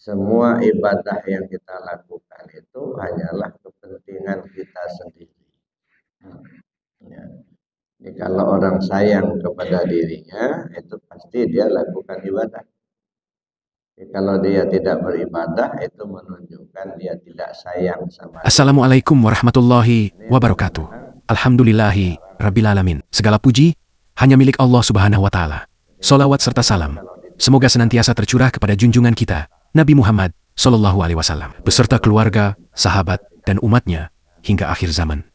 semua ibadah yang kita lakukan itu hanyalah kepentingan kita sendiri. Ya. Jadi kalau orang sayang kepada dirinya, itu pasti dia lakukan ibadah. Jadi kalau dia tidak beribadah, itu menunjukkan dia tidak sayang sama diri. Assalamualaikum warahmatullahi wabarakatuh. Alhamdulillahi Rabbil Alamin. Segala puji hanya milik Allah Subhanahu wa Ta'ala. Salawat serta salam semoga senantiasa tercurah kepada junjungan kita Nabi Muhammad Sallallahu Alaihi Wasallam beserta keluarga, sahabat, dan umatnya hingga akhir zaman.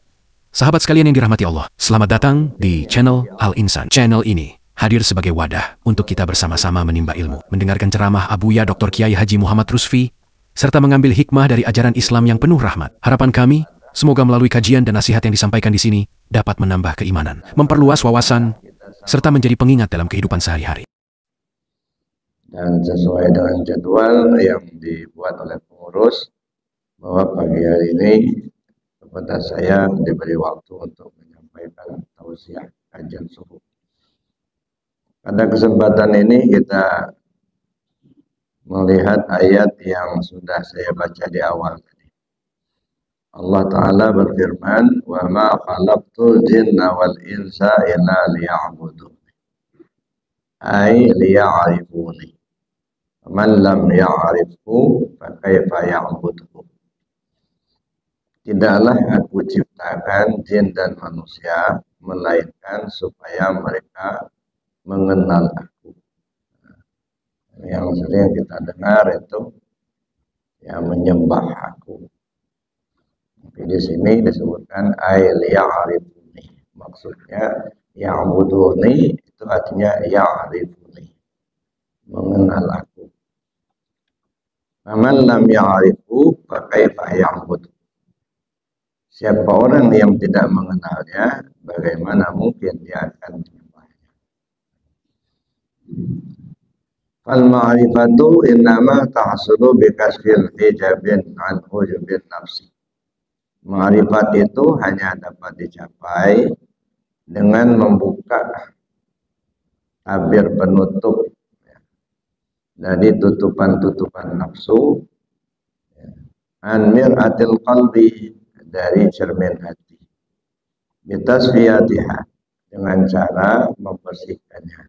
Sahabat sekalian yang dirahmati Allah, selamat datang di channel Al-Insan. Channel ini hadir sebagai wadah untuk kita bersama-sama menimba ilmu, mendengarkan ceramah Abuya Dr. Kiai Haji Muhammad Rusfi, serta mengambil hikmah dari ajaran Islam yang penuh rahmat. Harapan kami, semoga melalui kajian dan nasihat yang disampaikan di sini dapat menambah keimanan, memperluas wawasan, serta menjadi pengingat dalam kehidupan sehari-hari. Dan sesuai dengan jadwal yang dibuat oleh pengurus, bahwa pagi hari ini kepada saya diberi waktu untuk menyampaikan tausiah kajian subuh. Pada kesempatan ini kita melihat ayat yang sudah saya baca di awal tadi. Allah Ta'ala berfirman, "Wa ma khalaqtul jinna wal insa illa liya'budun." Ay liya'rifuni. Man lam ya'rifhu fa kaifa ya'budhu. Tidaklah aku ciptakan jin dan manusia melainkan supaya mereka mengenal aku. Yang sering kita dengar itu yang menyembah aku. Tapi di sini disebutkan ay liya'rifuni. Maksudnya ya'buduni itu artinya ya'rifuni, mengenal aku. Man lam ya'rifu fa kaifa ya'bud. Siapa orang yang tidak mengenalnya, bagaimana mungkin dia akan menyembahnya? Fal ma'rifatu innama tahsulu bi kasfil hijabin an hujubin nafsi. Ma'rifat itu hanya dapat dicapai dengan membuka tabir penutup dari tutupan-tutupan nafsu, an mir'atil qalbi, dari cermin hati, bitasfiyatiha, dengan cara membersihkannya.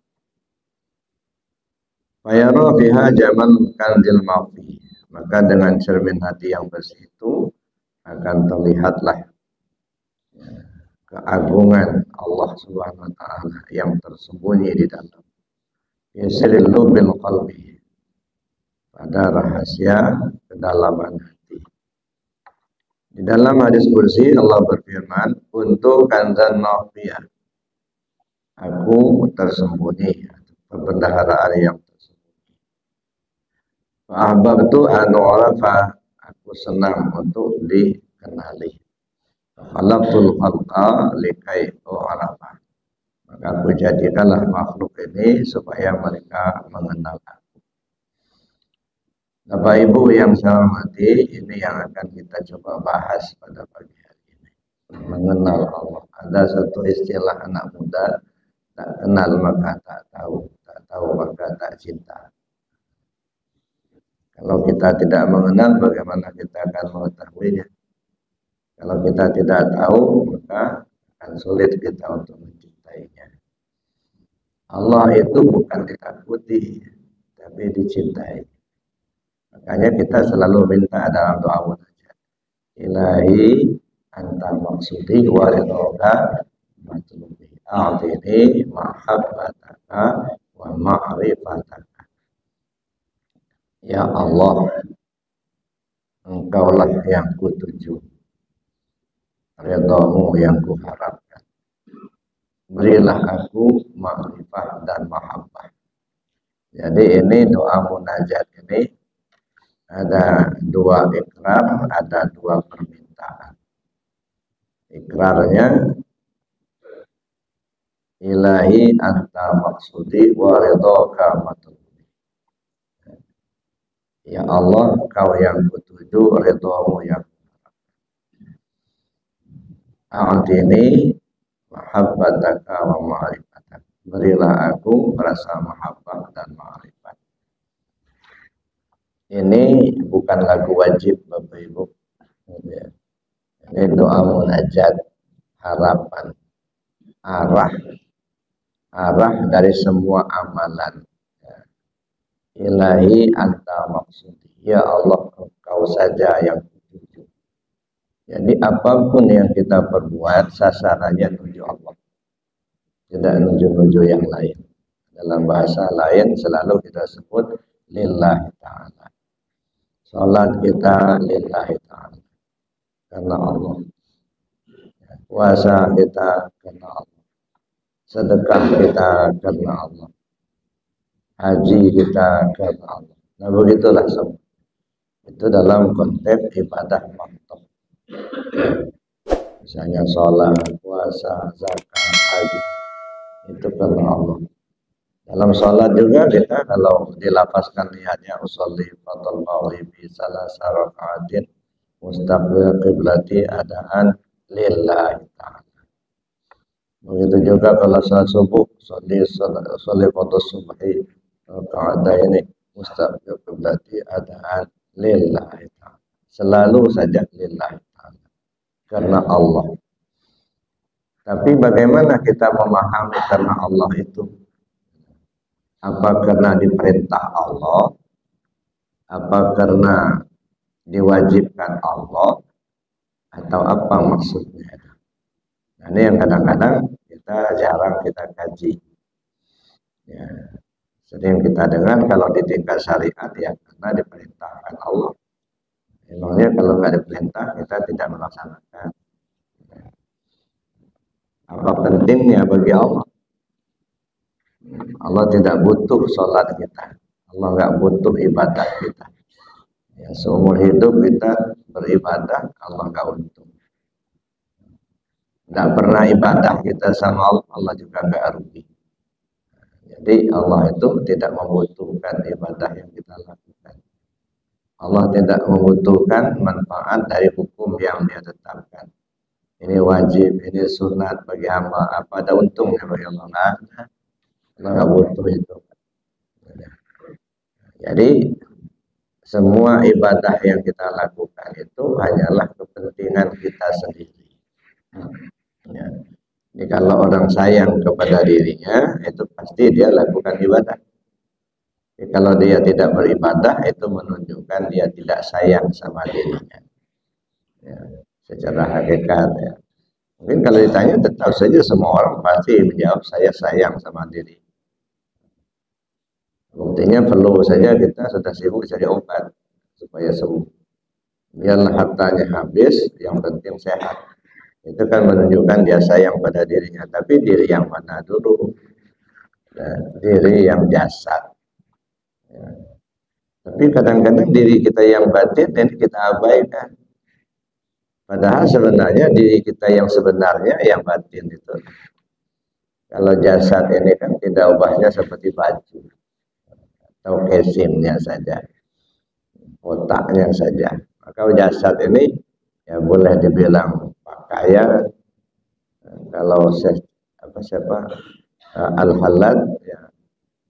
Fayara fiha jamal kanzil mafi, maka dengan cermin hati yang bersih itu akan terlihatlah keagungan Allah Subhanahu wa Ta'ala yang tersembunyi di dalam yasiril lubil qalbi, pada rahasia kedalaman hati. Di dalam hadis kursi Allah berfirman, "Kuntu kanzan mafiyah." Aku tersembunyi, perbendaharaan yang tersembunyi. Fa'ahbabtu an u'rafa, aku senang untuk dikenali. Khalaqtul khalqa likai u'rafa, maka aku jadikanlah makhluk ini supaya mereka mengenal aku. Bapak Ibu yang saya hormati, ini yang akan kita coba bahas pada pagi hari ini. Mengenal Allah. Ada satu istilah anak muda, tak kenal maka tak tahu, tak tahu maka tak cinta. Kalau kita tidak mengenal, bagaimana kita akan mengetahuinya? Kalau kita tidak tahu, maka akan sulit kita untuk mencintainya. Allah itu bukan ditakuti, tapi dicintai. Makanya kita selalu minta dalam doa munajat, Ilahi anta maksudi wa ridhoka matlubi, a'tini mahabbataka wa ma'rifataka. Ya Allah, Engkaulah yang kutuju, ridhamu yang kuharapkan. Berilah aku ma'rifah dan mahabbah. Jadi ini doa munajat ini ada dua ikrar, ada dua permintaan. Ikrarnya, Ilahi anta maksudi wa ridhoka matlubi. Ya Allah, Kau yang kutuju, ridhamu yang a'tini mahabbataka wa ma'rifataka. Berilah aku rasa mahabbah dan ma'rifat. Ini bukan lagu wajib Bapak Ibu. Ya. Ini doa munajat, harapan, arah dari semua amalan. Ya. Ilahi anta maksudi. Ya Allah, Engkau saja yang tuju. Jadi apapun yang kita perbuat, sasarannya tuju Allah. Tidak nuju-nuju yang lain. Dalam bahasa lain selalu kita sebut lillahi ta'ala. Salat kita lillahi ta'ala. Karena Allah. Puasa kita karena Allah. Sedekah kita karena Allah. Haji kita karena Allah. Nah begitulah semua. Itu dalam konteks ibadah makhluk. Misalnya sholat, puasa, zakat, haji. Itu karena Allah. Dalam sholat juga kita kalau dilapaskan niatnya usolli fadl bi salasa raka'atin mustaqbil qiblati adaan lillahi ta'ala. Begitu juga kalau sholat subuh, sholli fadl subhi raka'ataini mustaqbil qiblati adaan lillahi ta'ala. Selalu saja lillahi ta'ala. Karena Allah. Tapi bagaimana kita memahami karena Allah itu? Apa karena diperintah Allah? Apa karena diwajibkan Allah? Atau apa maksudnya? Nah, ini yang kadang-kadang kita jarang kita kaji. Ya, sering kita dengar kalau di tingkat syariat ya karena diperintahkan Allah. Memangnya kalau nggak diperintah kita tidak melaksanakan. Apa pentingnya bagi Allah? Allah tidak butuh sholat kita. Allah nggak butuh ibadah kita. Ya, seumur hidup kita beribadah, Allah nggak butuh. Nggak pernah ibadah kita sama Allah, Allah juga nggak rugi. Jadi Allah itu tidak membutuhkan ibadah yang kita lakukan. Allah tidak membutuhkan manfaat dari hukum yang Dia tetapkan. Ini wajib, ini sunat bagi hamba. Apa ada untungnya bagi Allah? Allah nggak butuh itu. Jadi semua ibadah yang kita lakukan itu hanyalah kepentingan kita sendiri. Ya. Jadi kalau orang sayang kepada dirinya, itu pasti dia lakukan ibadah. Jadi kalau dia tidak beribadah, itu menunjukkan dia tidak sayang sama dirinya. Ya. Secara hakikat ya. Mungkin kalau ditanya tetap saja semua orang pasti menjawab saya sayang sama diri. Buktinya perlu saja kita sudah sibuk cari obat supaya sembuh. Biarlah hartanya habis, yang penting sehat. Itu kan menunjukkan dia sayang pada dirinya. Tapi diri yang mana dulu? Nah, diri yang jasad. Ya. Tapi kadang-kadang diri kita yang batin dan kita abaikan. Padahal sebenarnya diri kita yang sebenarnya yang batin itu. Kalau jasad ini kan tidak ubahnya seperti baju. Atau casingnya saja, otaknya saja. Maka jasad ini ya boleh dibilang pakaian. Kalau siapa Al-Halad ya,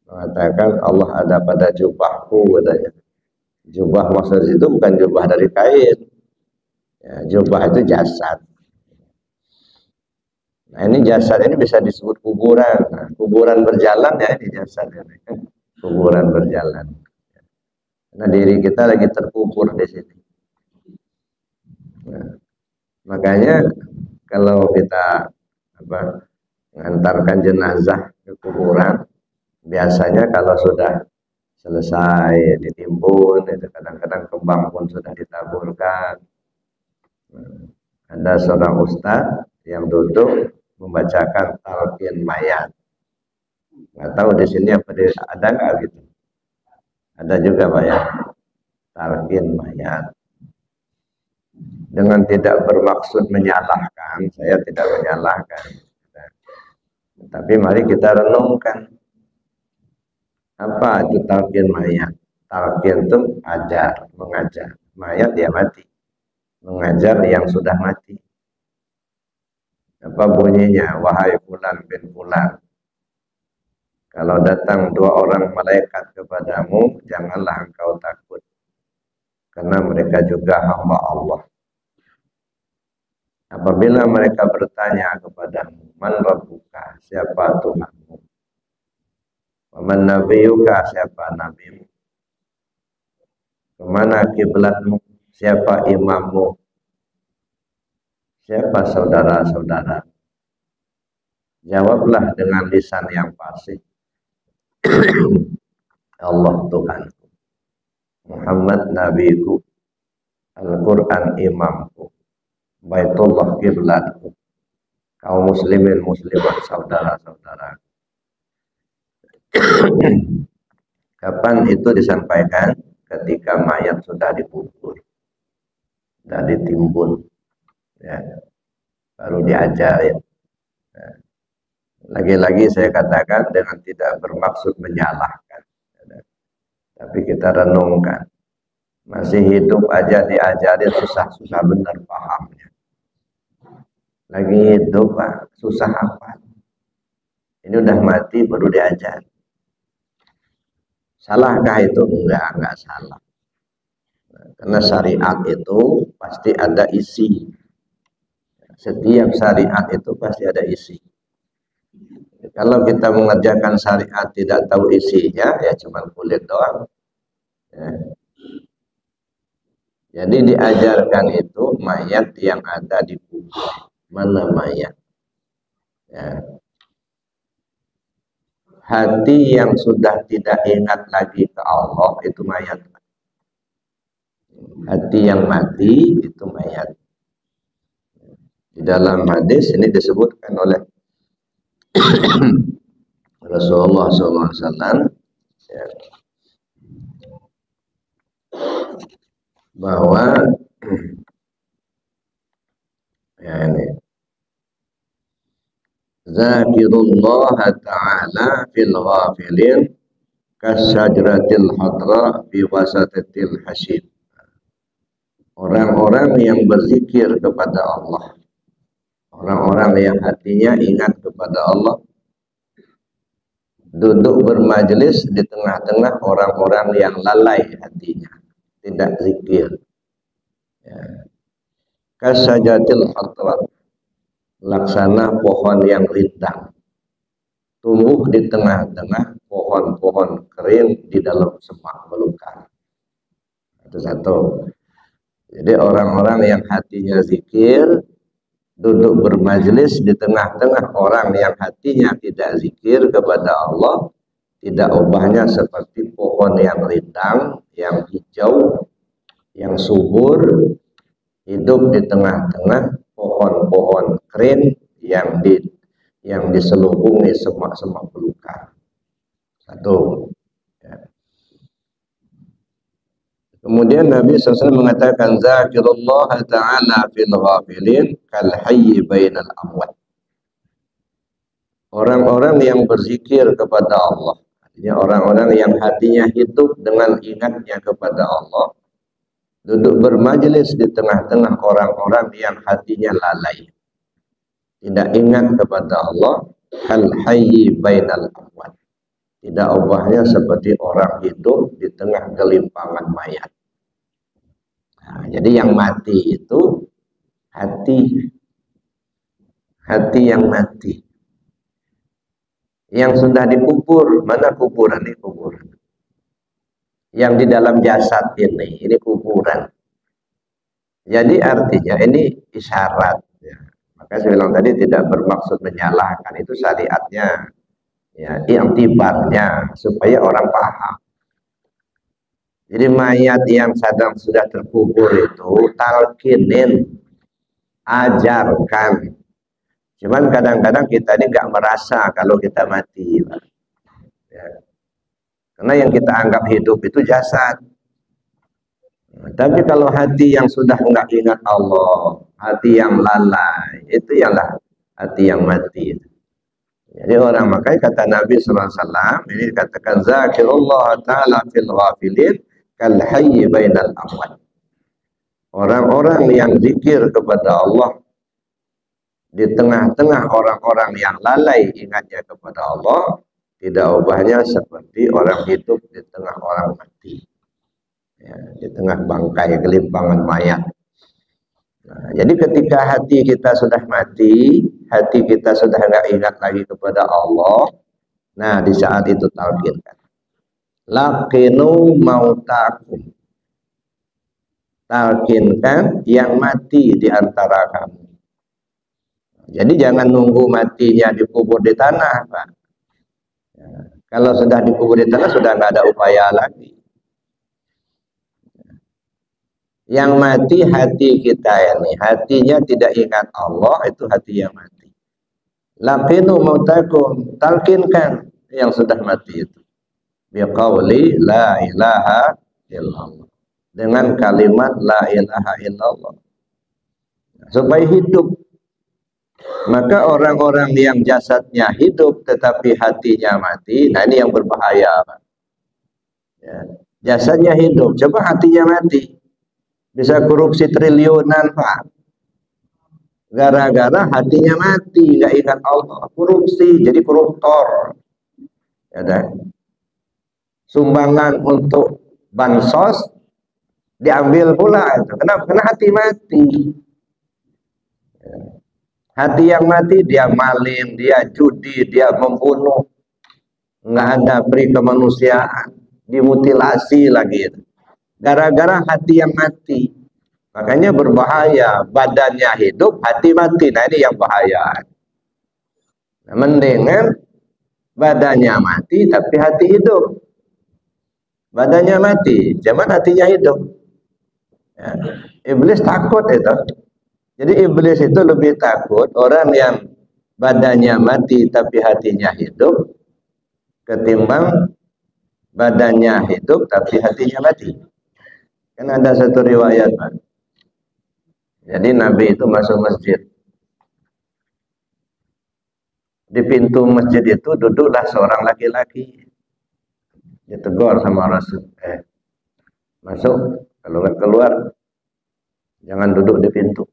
mengatakan Allah ada pada jubahku katanya. Jubah maksud itu bukan jubah dari kain. Ya, jubah itu jasad. Nah ini jasad ini bisa disebut kuburan. Nah, kuburan berjalan ya ini jasad ini. Kuburan berjalan. Karena diri kita lagi terkubur di sini. Nah, makanya kalau kita mengantarkan jenazah ke kuburan, biasanya kalau sudah selesai ditimbun, itu kadang-kadang kembang pun sudah ditaburkan. Ada seorang ustadz yang duduk membacakan talqin mayat. Nggak tahu di sini ada nggak gitu? Ada juga Pak ya, talqin mayat. Dengan tidak bermaksud menyalahkan, saya tidak menyalahkan. Tapi mari kita renungkan. Apa itu talqin mayat? Talqin itu ajar, mengajar. Mayat ya mati. Mengajar yang sudah mati. Apa bunyinya? Wahai fulan bin fulan. Kalau datang dua orang malaikat kepadamu, janganlah engkau takut. karena mereka juga hamba Allah. Apabila mereka bertanya kepadamu, man rabbuka, siapa Tuhanmu? Wa man nabiyuka, siapa nabimu? Kemana kiblatmu? Siapa imammu? Siapa saudara-saudara? Jawablah dengan lisan yang fasih. Allah Tuhanku, Muhammad nabiku, Al-Quran imamku, Baitullah kiblatku, kaum muslimin muslimat saudara-saudara. Kapan itu disampaikan? Ketika mayat sudah dikubur, sudah ditimbun, ya, baru diajarin. Nah, lagi-lagi saya katakan dengan tidak bermaksud menyalahkan, tapi kita renungkan. Masih hidup aja diajarin susah-susah benar pahamnya. Lagi hidup Pak, susah apa? Ini udah mati baru diajar. Salahkah itu? Enggak salah. Karena syariat itu pasti ada isi. Setiap syariat itu pasti ada isi. Kalau kita mengerjakan syariat tidak tahu isinya, ya cuma kulit doang. Ya. Jadi diajarkan itu mayat yang ada di kubur. Mana mayat? Ya. Hati yang sudah tidak ingat lagi ke Allah itu mayat. Hati yang mati itu mayat. Di dalam hadis ini disebutkan oleh Rasulullah SAW, ya, bahwa ya ini Zakirullah ta'ala fil ghafilin kasyajratil hadra fi wasatatil hasyim. Orang-orang yang berzikir kepada Allah, orang-orang yang hatinya ingat kepada Allah, duduk bermajlis di tengah-tengah orang-orang yang lalai hatinya, tidak zikir. Ya. Kasyajratil hadra, laksana pohon yang rindang, tumbuh di tengah-tengah pohon-pohon kering di dalam semak belukar. Itu satu. Jadi orang-orang yang hatinya zikir, duduk bermajlis di tengah-tengah orang yang hatinya tidak zikir kepada Allah, tidak ubahnya seperti pohon yang rindang, yang hijau, yang subur, hidup di tengah-tengah pohon-pohon kering yang diselubungi semak-semak belukar. Satu. Ya. Kemudian Nabi SAW mengatakan Zakirullah ta'ala fil ghafilin kal hayyi bainal amwat. Orang-orang yang berzikir kepada Allah, artinya orang-orang yang hatinya hidup dengan ingatnya kepada Allah, duduk bermajlis di tengah-tengah orang-orang yang hatinya lalai, tidak ingat kepada Allah, kal hayyi bainal amwat. Tidak ubahnya seperti orang hidup di tengah gelimpangan mayat. Nah, jadi yang mati itu hati yang mati. Yang sudah dikubur, mana kuburan ini? Kuburan. Yang di dalam jasad ini kuburan. Jadi artinya ini isyarat. Ya. Maka saya bilang tadi tidak bermaksud menyalahkan, itu syariatnya. Ya, i'tibarnya supaya orang paham. Jadi mayat yang sedang sudah terkubur itu talkinin, ajarkan. Cuman kadang-kadang kita ini nggak merasa kalau kita mati, Pak. Ya. Karena yang kita anggap hidup itu jasad. Nah, tapi kalau hati yang sudah nggak ingat Allah, hati yang lalai, itu ialah hati yang mati. Jadi orang, makanya kata Nabi SAW, ini dikatakan Zakirullah ta'ala fil ghafilin kal hayyi bainal amwat. Orang-orang yang zikir kepada Allah di tengah-tengah orang-orang yang lalai ingatnya kepada Allah, tidak ubahnya seperti orang hidup di tengah orang mati. ya, di tengah bangkai gelimpangan mayat. Nah, jadi ketika hati kita sudah mati, hati kita sudah nggak ingat lagi kepada Allah, nah di saat itu talqinkan. Laqinu mautakum. Talqinkan yang mati di antara kamu. Jadi jangan nunggu matinya dikubur di tanah, Pak. Ya, kalau sudah dikubur di tanah sudah nggak ada upaya lagi. Yang mati hati kita ini, hatinya tidak ingat Allah, itu hati yang mati. Laqinu mautakum, talqinkan yang sudah mati itu. Biqauli la ilaha illallah. Dengan kalimat la ilaha illallah. Supaya hidup. Maka orang-orang yang jasadnya hidup tetapi hatinya mati, nah ini yang berbahaya, Pak. Ya. Jasadnya hidup, coba hatinya mati. Bisa korupsi triliunan, Pak. Gara-gara hatinya mati, nggak ingat Allah, korupsi, jadi koruptor. Ya, sumbangan untuk bansos diambil pula itu. Kenapa? Karena hati mati. Hati yang mati dia maling, dia judi, dia membunuh. Nggak ada peri kemanusiaan, dimutilasi lagi. Gara-gara hati yang mati. Makanya berbahaya, badannya hidup, hati mati. Nah ini yang bahaya. Nah, mendingan badannya mati tapi hati hidup. Badannya mati, cuman hatinya hidup. Ya. Iblis takut itu. Jadi iblis itu lebih takut orang yang badannya mati tapi hatinya hidup ketimbang badannya hidup tapi hatinya mati. Kan ada satu riwayat, Pak. Jadi Nabi itu masuk masjid. Di pintu masjid itu duduklah seorang laki-laki. Ditegur sama Rasul. Masuk, kalau nggak keluar, jangan duduk di pintu.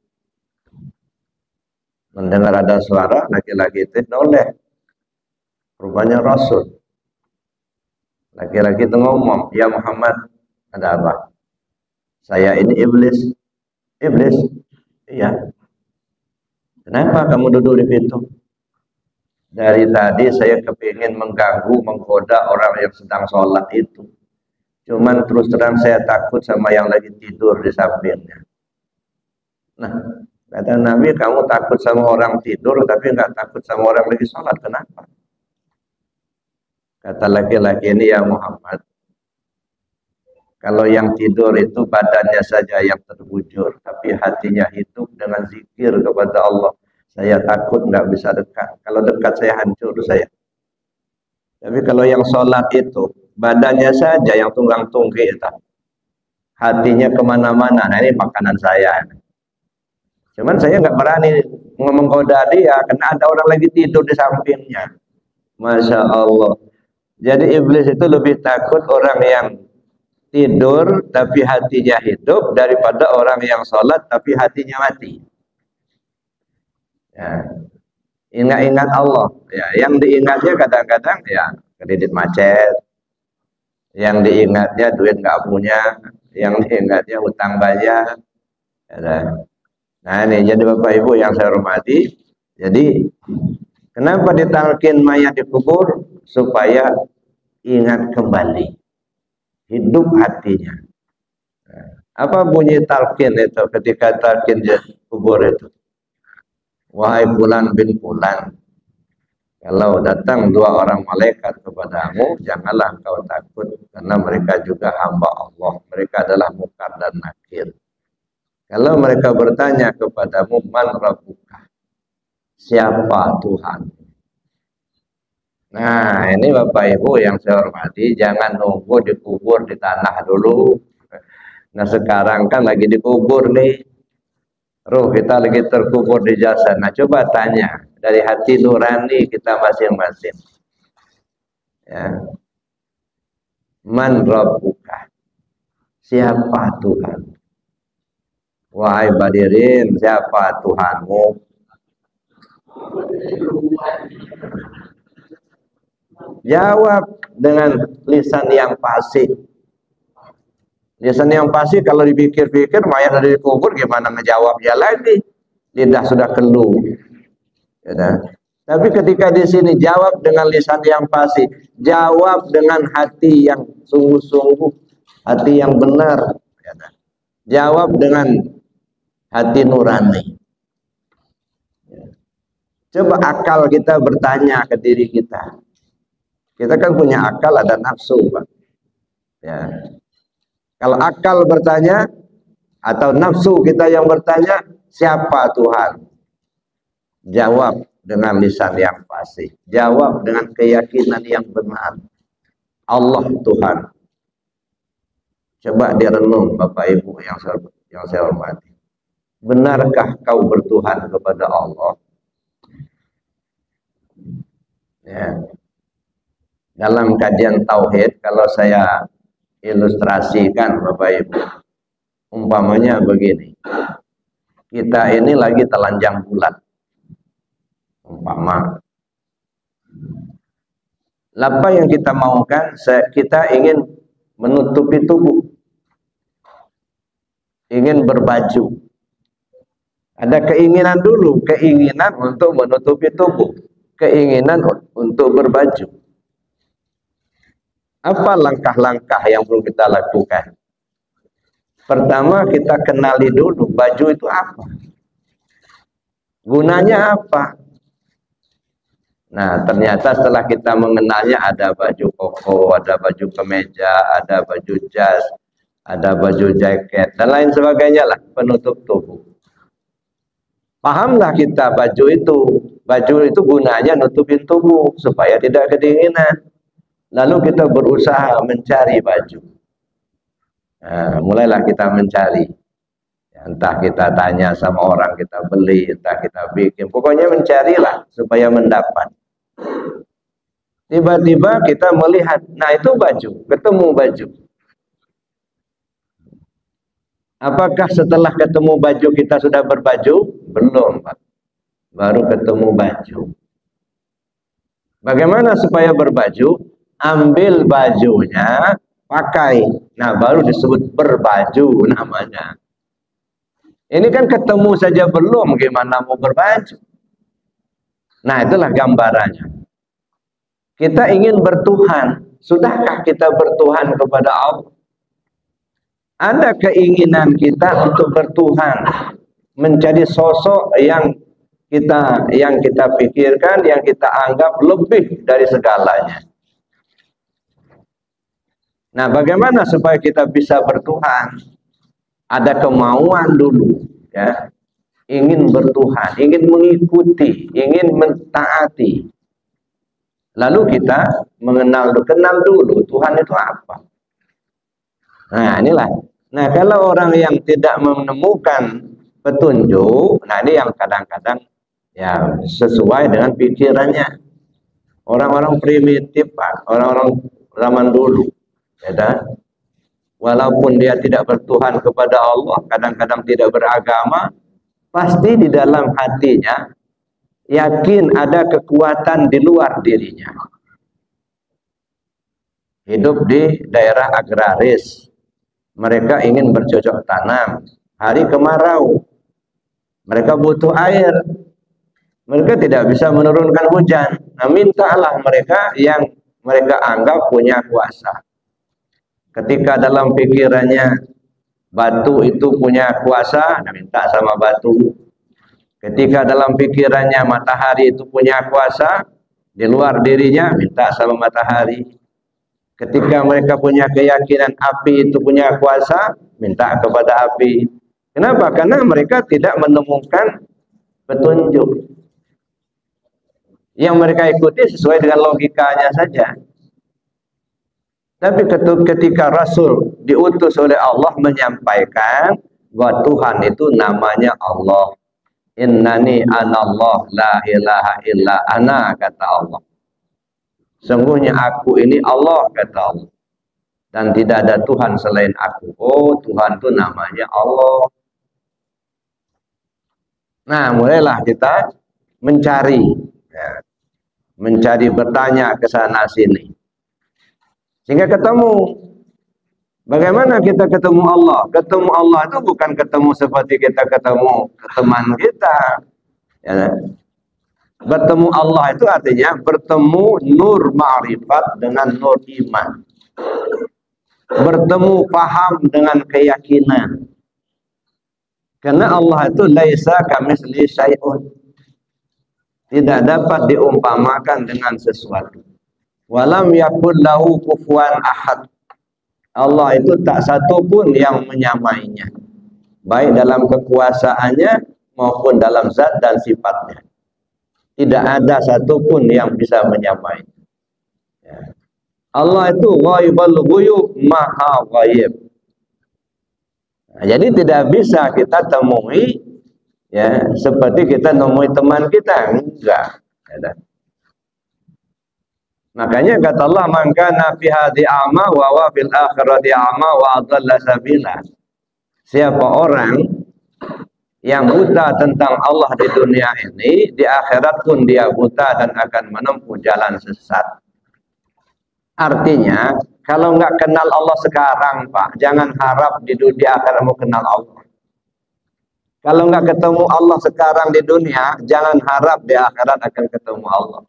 Mendengar ada suara, laki-laki itu noleh. Rupanya Rasul. Laki-laki itu ngomong, ya Muhammad, ada apa? Saya ini iblis. Iblis? Iya. Kenapa kamu duduk di pintu? Dari tadi saya kepingin mengganggu, menggoda orang yang sedang sholat itu. Cuman terus terang saya takut sama yang lagi tidur di sampingnya. Nah, kata Nabi, kamu takut sama orang tidur, tapi nggak takut sama orang lagi sholat. Kenapa? Kata laki-laki ini, ya Muhammad, kalau yang tidur itu badannya saja yang terbujur, tapi hatinya hidup dengan zikir kepada Allah. Saya takut nggak bisa dekat. Kalau dekat saya hancur saya. Tapi kalau yang sholat itu, badannya saja yang tunggang-tunggi itu. Hatinya kemana-mana. Nah ini makanan saya. Cuman saya nggak berani menggoda dia, karena ada orang lagi tidur di sampingnya. Masya Allah. Jadi iblis itu lebih takut orang yang tidur tapi hatinya hidup daripada orang yang sholat tapi hatinya mati. Ya. Ingat-ingat Allah. Ya, yang diingatnya kadang-kadang ya kredit macet. Yang diingatnya duit nggak punya. Yang diingatnya hutang bayar. Ya. Nah ini jadi Bapak Ibu yang saya hormati. Jadi kenapa ditalkin mayat dikubur? Supaya ingat kembali. Hidup hatinya. Apa bunyi talqin itu ketika talqin di kubur itu? Wahai fulan bin fulan, kalau datang dua orang malaikat kepadamu, janganlah kau takut, karena mereka juga hamba Allah. Mereka adalah Munkar dan Nakir. Kalau mereka bertanya kepadamu, man rabbuka? Siapa Tuhan? Nah, ini Bapak Ibu yang saya hormati, jangan nunggu dikubur di tanah dulu. Nah, sekarang kan lagi dikubur nih. Ruh kita lagi terkubur di jasad. Nah, coba tanya dari hati nurani kita masing-masing. Ya. Man rabbuka? Siapa Tuhan? Wahai Badirin, siapa Tuhanmu? Jawab dengan lisan yang fasih. Lisan yang pasti kalau dipikir-pikir mayat ada dikubur gimana ngejawabnya lagi? Lidah sudah keluh. Ya, kan? Tapi ketika di sini jawab dengan lisan yang pasti, jawab dengan hati yang sungguh-sungguh, hati yang benar. Ya, kan? Jawab dengan hati nurani. Coba akal kita bertanya ke diri kita. Kita kan punya akal, ada nafsu, Pak. Ya. Kalau akal bertanya atau nafsu kita yang bertanya, siapa Tuhan? Jawab dengan lisan yang fasih. Jawab dengan keyakinan yang benar. Allah Tuhan. Coba direnung Bapak Ibu yang saya hormati. Benarkah kau bertuhan kepada Allah? Ya. Dalam kajian tauhid, kalau saya ilustrasikan Bapak Ibu, umpamanya begini, kita ini lagi telanjang bulat, umpama apa yang kita maukan, kita ingin menutupi tubuh, ingin berbaju, ada keinginan dulu, keinginan untuk menutupi tubuh, keinginan untuk berbaju. Apa langkah-langkah yang perlu kita lakukan? Pertama, kita kenali dulu baju itu apa, gunanya apa. Nah, ternyata setelah kita mengenalnya, ada baju koko, ada baju kemeja, ada baju jas, ada baju jaket, dan lain sebagainya lah, penutup tubuh. Pahamlah kita baju itu gunanya nutupin tubuh supaya tidak kedinginan. Lalu kita berusaha mencari baju. Nah, mulailah kita mencari. Entah kita tanya sama orang, kita beli, entah kita bikin. Pokoknya mencarilah supaya mendapat. Tiba-tiba kita melihat, nah itu baju, ketemu baju. Apakah setelah ketemu baju kita sudah berbaju? Belum, Pak. Baru ketemu baju. Bagaimana supaya berbaju? Ambil bajunya, pakai. Nah, baru disebut berbaju namanya. Ini kan ketemu saja belum, gimana mau berbaju? Nah, itulah gambarannya. Kita ingin bertuhan. Sudahkah kita bertuhan kepada Allah? Ada keinginan kita untuk bertuhan, menjadi sosok yang kita pikirkan, yang kita anggap lebih dari segalanya. Nah, bagaimana supaya kita bisa bertuhan? Ada kemauan dulu, ya. Ingin bertuhan, ingin mengikuti, ingin mentaati. Lalu kita kenal dulu Tuhan itu apa. Nah, inilah. Nah, kalau orang yang tidak menemukan petunjuk, nah ini yang kadang-kadang ya sesuai dengan pikirannya. Orang-orang primitif, Pak, orang-orang zaman dulu. Ya, walaupun dia tidak bertuhan kepada Allah, kadang-kadang tidak beragama, pasti di dalam hatinya yakin ada kekuatan di luar dirinya. Hidup di daerah agraris, mereka ingin bercocok tanam. Hari kemarau, mereka butuh air, mereka tidak bisa menurunkan hujan. Nah, mintalah mereka yang mereka anggap punya kuasa. Ketika dalam pikirannya batu itu punya kuasa, minta sama batu. Ketika dalam pikirannya matahari itu punya kuasa, di luar dirinya minta sama matahari. Ketika mereka punya keyakinan api itu punya kuasa, minta kepada api. Kenapa? Karena mereka tidak menemukan petunjuk. Yang mereka ikuti sesuai dengan logikanya saja. Tapi ketika Rasul diutus oleh Allah menyampaikan bahwa Tuhan itu namanya Allah. Innani anallah la ilaha illa ana, kata Allah. Sungguhnya aku ini Allah, kata Allah. Dan tidak ada Tuhan selain aku. Oh, Tuhan itu namanya Allah. Nah, mulailah kita mencari. Ya, mencari, bertanya ke sana sini. Sehingga ketemu. Bagaimana kita ketemu Allah? Ketemu Allah itu bukan ketemu seperti kita ketemu teman kita. Ya. Bertemu Allah itu artinya bertemu nur ma'rifat dengan nur iman. Bertemu paham dengan keyakinan. Karena Allah itu laisa kamitsli syai'un. Tidak dapat diumpamakan dengan sesuatu. Walam yakul lahu kufuwan ahad. Allah itu tak satu pun yang menyamainya. Baik dalam kekuasaannya maupun dalam zat dan sifatnya. Tidak ada satupun yang bisa menyamai. Ya. Allah itu ghaibul ghuyub, maha ghaib. Nah, jadi tidak bisa kita temui ya seperti kita temui teman kita, enggak. Ya. Makanya kata Allah, man kana fi hadhi a'ma wa wa fil akhirati a'ma wa adalla sabila. Siapa orang yang buta tentang Allah di dunia ini, di akhirat pun dia buta dan akan menempuh jalan sesat. Artinya, kalau nggak kenal Allah sekarang, Pak, jangan harap di dunia akhirat mau kenal Allah. Kalau nggak ketemu Allah sekarang di dunia, jangan harap di akhirat akan ketemu Allah.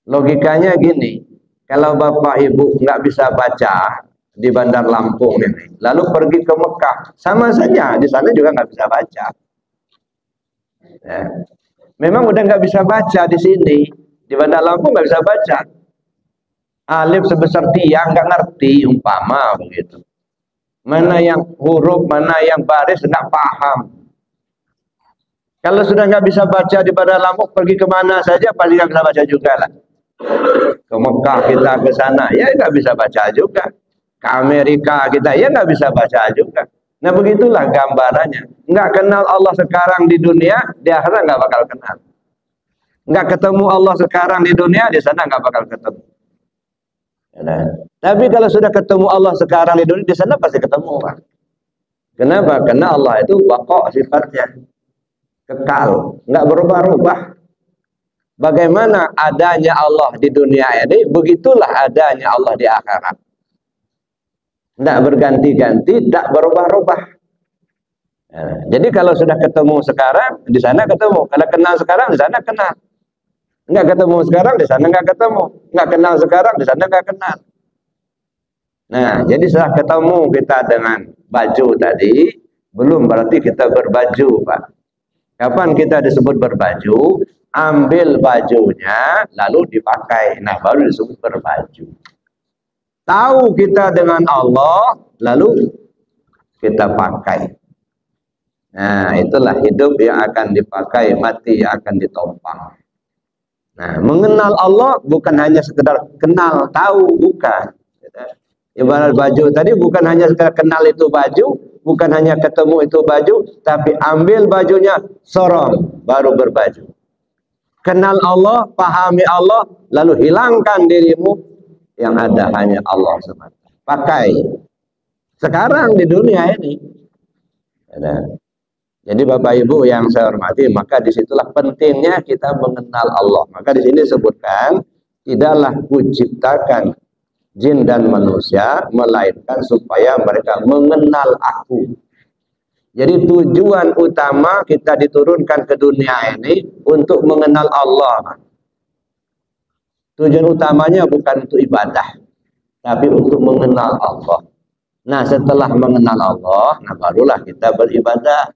Logikanya gini, kalau Bapak Ibu nggak bisa baca di Bandar Lampung ini, lalu pergi ke Mekah, sama saja di sana juga nggak bisa baca. Ya. Memang udah nggak bisa baca di sini, di Bandar Lampung nggak bisa baca. Alif sebesar tiang nggak ngerti, umpama begitu. Mana yang huruf, mana yang baris nggak paham. Kalau sudah nggak bisa baca di Bandar Lampung, pergi kemana saja pasti nggak bisa baca juga lah. Ke Mekah kita ke sana, ya nggak bisa baca juga. Ke Amerika kita, ya nggak bisa baca juga. Nah begitulah gambarannya. Nggak kenal Allah sekarang di dunia, di akhirat nggak bakal kenal. Nggak ketemu Allah sekarang di dunia, di sana nggak bakal ketemu. Nah, tapi kalau sudah ketemu Allah sekarang di dunia, di sana pasti ketemu. Pak. Kenapa? Karena Allah itu baqa sifatnya, kekal, nggak berubah-ubah. Bagaimana adanya Allah di dunia ini, begitulah adanya Allah di akhirat. Tidak berganti-ganti, tidak berubah-ubah. Nah, jadi kalau sudah ketemu sekarang, di sana ketemu. Kalau kenal sekarang, di sana kenal. Nggak ketemu sekarang, di sana nggak ketemu. Nggak kenal sekarang, di sana nggak kenal. Nah, jadi setelah ketemu kita dengan baju tadi, belum berarti kita berbaju, Pak. Kapan kita disebut berbaju? Ambil bajunya, lalu dipakai. Nah, baru disebut berbaju. Tahu kita dengan Allah, lalu kita pakai. Nah, itulah hidup yang akan dipakai, mati yang akan ditompang. Nah, mengenal Allah bukan hanya sekedar kenal, tahu, bukan. Ibarat baju tadi bukan hanya sekedar kenal itu baju, bukan hanya ketemu itu baju, tapi ambil bajunya, sorong, baru berbaju. Kenal Allah, pahami Allah, lalu hilangkan dirimu, yang ada hanya Allah semata. Pakai. Sekarang di dunia ini. Jadi Bapak Ibu yang saya hormati, maka disitulah pentingnya kita mengenal Allah. Maka di sini disebutkan, tidaklah kuciptakan jin dan manusia, melainkan supaya mereka mengenal aku. Jadi tujuan utama kita diturunkan ke dunia ini untuk mengenal Allah. Tujuan utamanya bukan untuk ibadah, tapi untuk mengenal Allah. Nah, setelah mengenal Allah, nah barulah kita beribadah.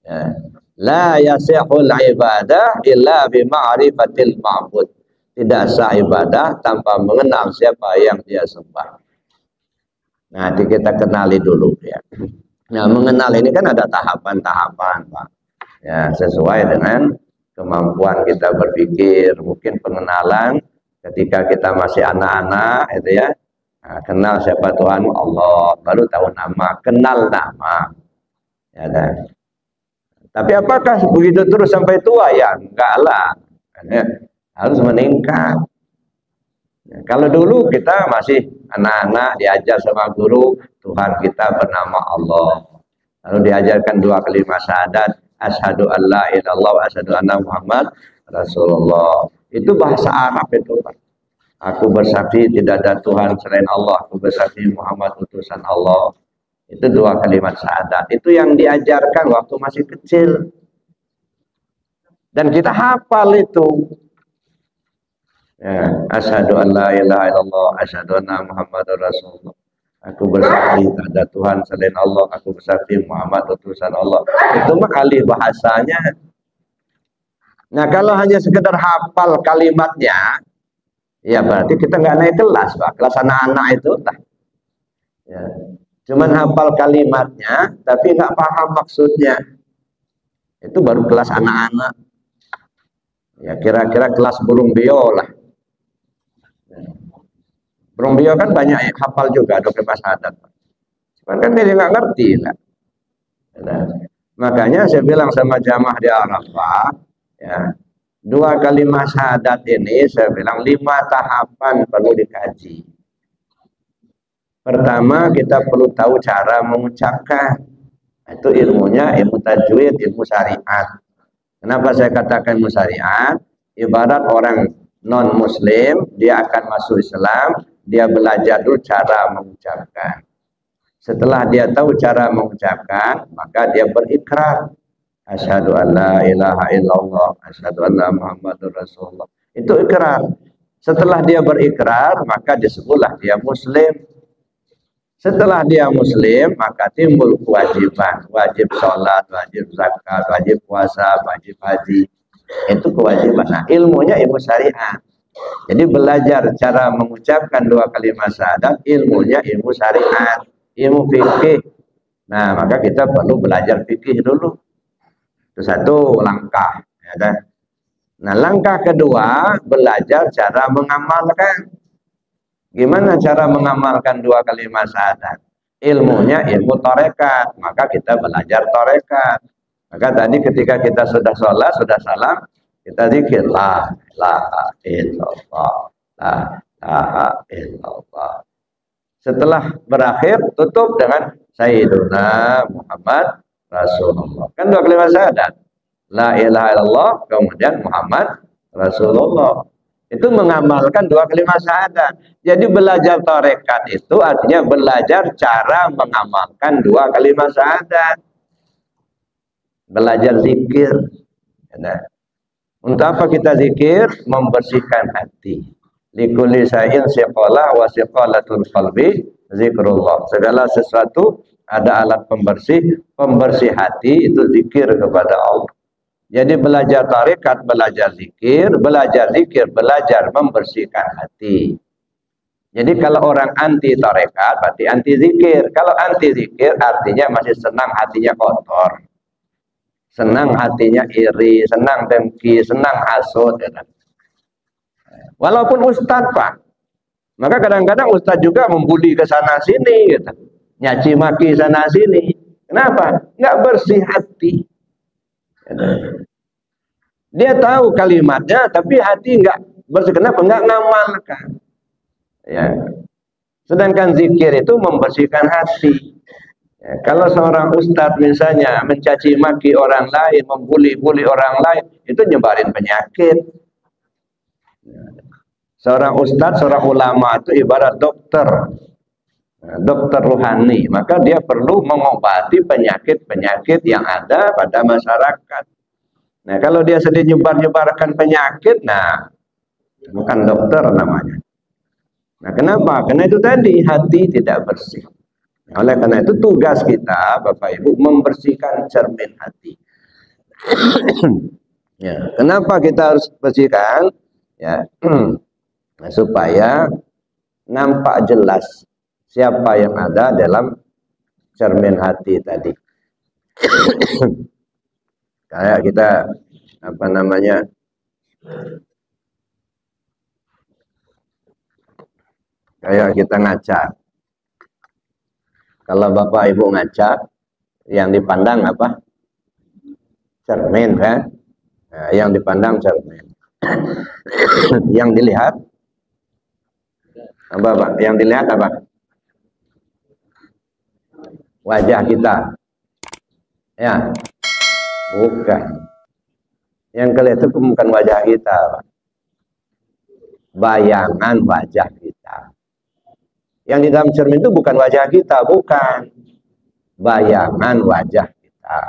Ya. La yasihul ibadah illa bima'rifatil ma'bud. Tidak sah ibadah tanpa mengenal siapa yang dia sembah. Nah, kita kenali dulu ya. Nah, mengenal ini kan ada tahapan-tahapan, Pak. Ya, sesuai dengan kemampuan kita berpikir. Mungkin pengenalan ketika kita masih anak-anak itu ya. Nah, kenal siapa Tuhan Allah, baru tahu nama, kenal nama. Ya kan? Tapi apakah begitu terus sampai tua? Ya, enggak lah. Ya, harus meningkat. Ya, kalau dulu kita masih anak-anak diajar sama guru, Tuhan kita bernama Allah. Lalu diajarkan 2 kalimat syahadat, asyhadu an la ilaha illallah wa asyhadu anna Muhammad Rasulullah. Itu bahasa Arab itu, Pak. Aku bersaksi tidak ada Tuhan selain Allah. Aku bersaksi Muhammad utusan Allah. Itu dua kalimat syahadat. Itu yang diajarkan waktu masih kecil. Dan kita hafal itu. Ya, asyhadu an la ilaha illallah, asyhadu anna Muhammadar Rasulullah. Aku bersaksi tak ada Tuhan selain Allah. Aku bersaksi Muhammad utusan Allah. Itu mah ahli bahasanya. Nah, kalau hanya sekedar hafal kalimatnya, ya berarti kita nggak naik kelas, Pak. Kelas anak-anak itu lah. Ya. Cuman hafal kalimatnya, tapi nggak paham maksudnya. Itu baru kelas anak-anak. Ya, kira-kira kelas burung beo lah. Burung beo kan banyak yang hafal juga, 25 syahadat. Cuman kan dia nggak ngerti. Lah. Nah, makanya saya bilang sama jamaah di Arafah, ya, dua kalimat syahadat ini saya bilang 5 tahapan perlu dikaji. Pertama, kita perlu tahu cara mengucapkan. Itu ilmunya, ilmu tajwid, ilmu syariat. Kenapa saya katakan ilmu syariat? Ibarat orang non-muslim, dia akan masuk Islam, dia belajar dulu cara mengucapkan. Setelah dia tahu cara mengucapkan, maka dia berikrar. Asyhadu an la ilaha illallah, asyhadu anna Muhammadur Rasulullah. Itu ikrar. Setelah dia berikrar, maka disebutlah dia muslim. Setelah dia muslim, maka timbul kewajiban. Wajib sholat, wajib zakat, wajib puasa, wajib haji. Itu kewajiban. Nah, ilmunya ilmu syariat. Jadi belajar cara mengucapkan dua kalimat syahadat, ilmunya ilmu syariat, ilmu fikih. Nah, maka kita perlu belajar fikih dulu. Itu satu langkah. Ya kan? Nah, langkah kedua, belajar cara mengamalkan. Gimana cara mengamalkan dua kalimat syahadat? Ilmunya ilmu torekat, maka kita belajar torekat. Maka tadi ketika kita sudah sholat, sudah salam, kita zikir la ilaha illallah, la ilaha illallah. Setelah berakhir, tutup dengan Sayyiduna Muhammad Rasulullah. Kan dua kalimat syahadat. La ilaha illallah, kemudian Muhammad Rasulullah. Itu mengamalkan dua kalimat syahadat. Jadi belajar tarekat itu artinya belajar cara mengamalkan dua kalimat syahadat. Belajar zikir. Nah, untuk apa kita zikir? Membersihkan hati. Likulli syai'in siqalah wa siqalatul qalbi zikrullah. Segala sesuatu ada alat pembersih. Pembersih hati itu zikir kepada Allah. Jadi belajar tarekat, belajar zikir, belajar membersihkan hati. Jadi kalau orang anti tarekat, berarti anti zikir. Kalau anti zikir, artinya masih senang hatinya kotor. Senang hatinya iri, senang dengki, senang hasut. Ya. Walaupun ustadz, Pak. Maka kadang-kadang ustadz juga membuli ke sana sini. Gitu. Nyaci maki sana sini. Kenapa? Nggak bersih hati. Dia tahu kalimatnya, tapi hati enggak bersih. Kenapa? Enggak ngamalkan. Ya. Sedangkan zikir itu membersihkan hati. Ya. Kalau seorang ustadz misalnya mencaci maki orang lain, membuli-buli orang lain, itu nyebarin penyakit. Ya. Seorang ustadz, seorang ulama itu ibarat dokter. Dokter rohani, maka dia perlu mengobati penyakit-penyakit yang ada pada masyarakat. Nah, kalau dia sedang nyebar-nyebarkan penyakit, nah, bukan dokter namanya. Nah, kenapa? Karena itu tadi, hati tidak bersih. Nah, oleh karena itu tugas kita, Bapak Ibu, membersihkan cermin hati. Ya, kenapa kita harus bersihkan? Ya, supaya nampak jelas siapa yang ada dalam cermin hati tadi. Kayak kita apa namanya, kayak kita ngaca. Kalau Bapak Ibu ngaca, yang dipandang apa? Cermin kan? Nah, yang dipandang cermin. Yang dilihat apa, Pak? Yang dilihat apa? Wajah kita. Ya. Bukan. Yang kelihatan itu bukan wajah kita, Pak. bayangan wajah kita. Yang di dalam cermin itu bukan wajah kita, bukan. Bayangan wajah kita.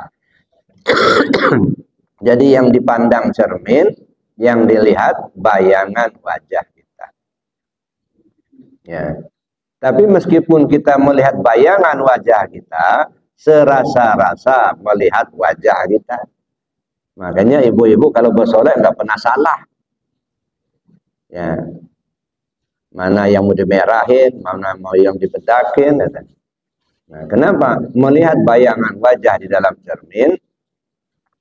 Jadi yang dipandang cermin, yang dilihat bayangan wajah kita. Ya. Tapi meskipun kita melihat bayangan wajah kita, serasa-rasa melihat wajah kita. Makanya ibu-ibu kalau bersolek nggak pernah salah. Ya. Mana yang mau dimerahin, mana mau yang dibedakin. Nah, kenapa? Melihat bayangan wajah di dalam cermin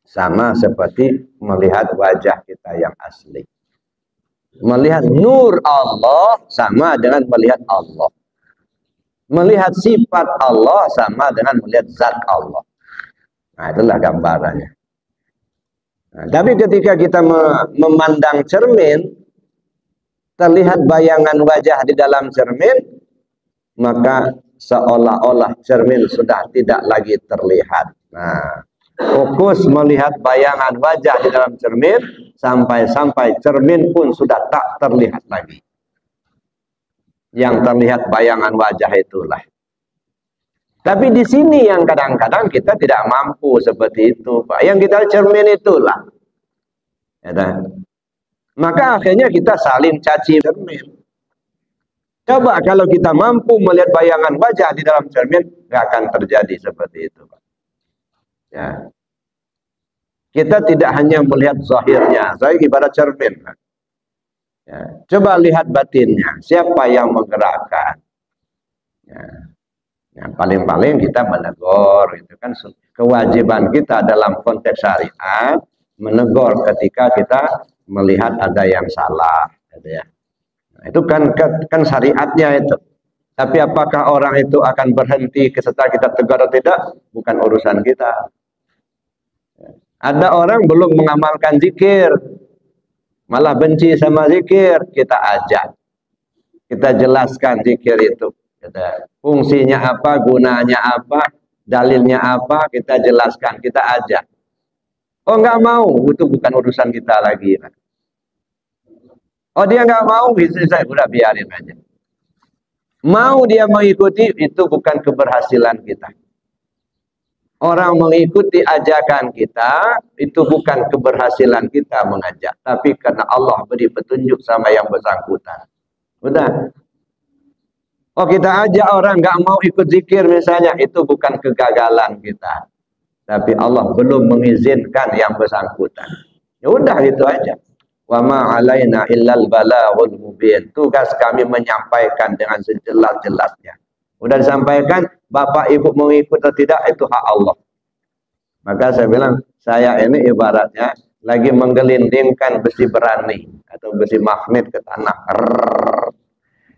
sama seperti melihat wajah kita yang asli. Melihat nur Allah sama dengan melihat Allah. Melihat sifat Allah sama dengan melihat zat Allah. Nah, itulah gambarannya. Nah, tapi ketika kita memandang cermin, terlihat bayangan wajah di dalam cermin, maka seolah-olah cermin sudah tidak lagi terlihat. Nah, fokus melihat bayangan wajah di dalam cermin, sampai-sampai cermin pun sudah tak terlihat lagi. Yang terlihat bayangan wajah itulah. Tapi di sini yang kadang-kadang kita tidak mampu seperti itu, Pak. Yang kita cermin itulah. Ya, maka akhirnya kita saling caci cermin. Coba kalau kita mampu melihat bayangan wajah di dalam cermin, nggak akan terjadi seperti itu, Pak. Ya. Kita tidak hanya melihat zahirnya, zahir ibarat cermin. Ya. Coba lihat batinnya, siapa yang menggerakkan. Ya. Ya, paling-paling kita menegur, itu kan kewajiban kita dalam konteks syariat, menegur ketika kita melihat ada yang salah, gitu ya. Nah, itu kan syariatnya itu. Tapi apakah orang itu akan berhenti setelah kita tegur atau tidak? Bukan urusan kita. Ada orang belum mengamalkan zikir, malah benci sama zikir, kita ajak, kita jelaskan zikir itu, fungsinya apa, gunanya apa, dalilnya apa, kita jelaskan, kita ajak. Oh nggak mau, itu bukan urusan kita lagi. Oh dia nggak mau, saya udah biarin aja. Mau dia mengikuti, itu bukan keberhasilan kita. Orang mengikuti ajakan kita, itu bukan keberhasilan kita mengajak. Tapi karena Allah beri petunjuk sama yang bersangkutan. Udah. Oh kita ajak orang nggak mau ikut zikir misalnya, itu bukan kegagalan kita. Tapi Allah belum mengizinkan yang bersangkutan. Ya udah gitu aja. Wa ma 'alaina illal balaghul mubin. Tugas kami menyampaikan dengan sejelas-jelasnya. Udah disampaikan, Bapak Ibu mengikut atau tidak itu hak Allah. Maka saya bilang, saya ini ibaratnya lagi menggelindingkan besi berani atau besi magnet ke tanah.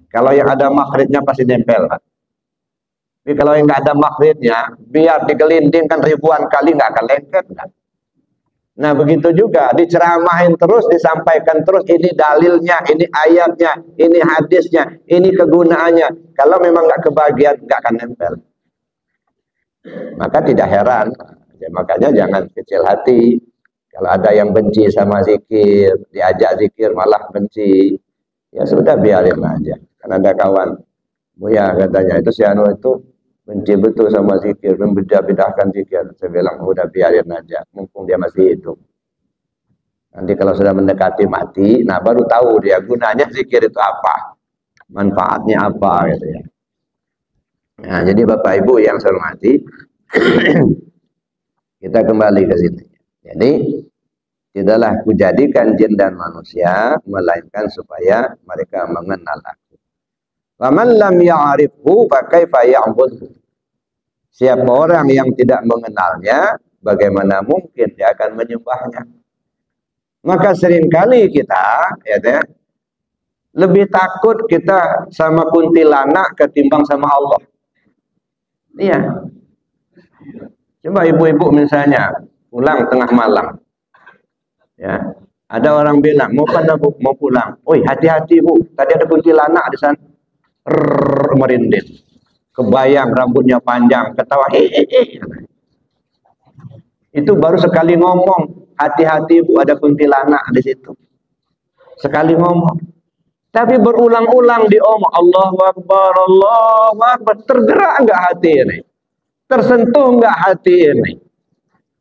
Kalau yang ada magnetnya pasti nempel, Pak. Tapi kalau yang nggak ada magnetnya, biar digelindingkan ribuan kali nggak akan lengket. Kan? Nah begitu juga, diceramahin terus, disampaikan terus, ini dalilnya, ini ayatnya, ini hadisnya, ini kegunaannya. Kalau memang nggak kebagian, nggak akan nempel. Maka tidak heran, ya, makanya jangan kecil hati. Kalau ada yang benci sama zikir, diajak zikir malah benci, ya sudah biarin aja. Kan ada kawan, Buya katanya, itu si Anu itu benci betul sama zikir, membedah-bedahkan zikir. Saya bilang, udah biarin aja, mumpung dia masih hidup. Nanti kalau sudah mendekati mati, nah baru tahu dia gunanya zikir itu apa, manfaatnya apa gitu ya. Nah, jadi Bapak Ibu yang saya hormati, kita kembali ke sini. Jadi, tidaklah kujadikan jin dan manusia, melainkan supaya mereka mengenal aku. Faman lam ya'rifhu fa kaifa ya'budhu. Siapa orang yang tidak mengenalnya, bagaimana mungkin dia akan menyembahnya? Maka seringkali kita ya, lebih takut kita sama kuntilanak ketimbang sama Allah. Iya. Coba ibu-ibu misalnya pulang tengah malam. Ya, ada orang bilang, "Mau pada Bu, mau pulang." "Oi, hati-hati Bu, tadi ada kuntilanak di sana." Merinding. Kebayang rambutnya panjang, ketawa hehehe. Itu baru sekali ngomong, hati-hati Bu, ada kuntilanak di situ. Sekali ngomong. Tapi berulang-ulang diomong Allahu Akbar, Allahu Akbar. Tergerak enggak hati ini? Tersentuh enggak hati ini?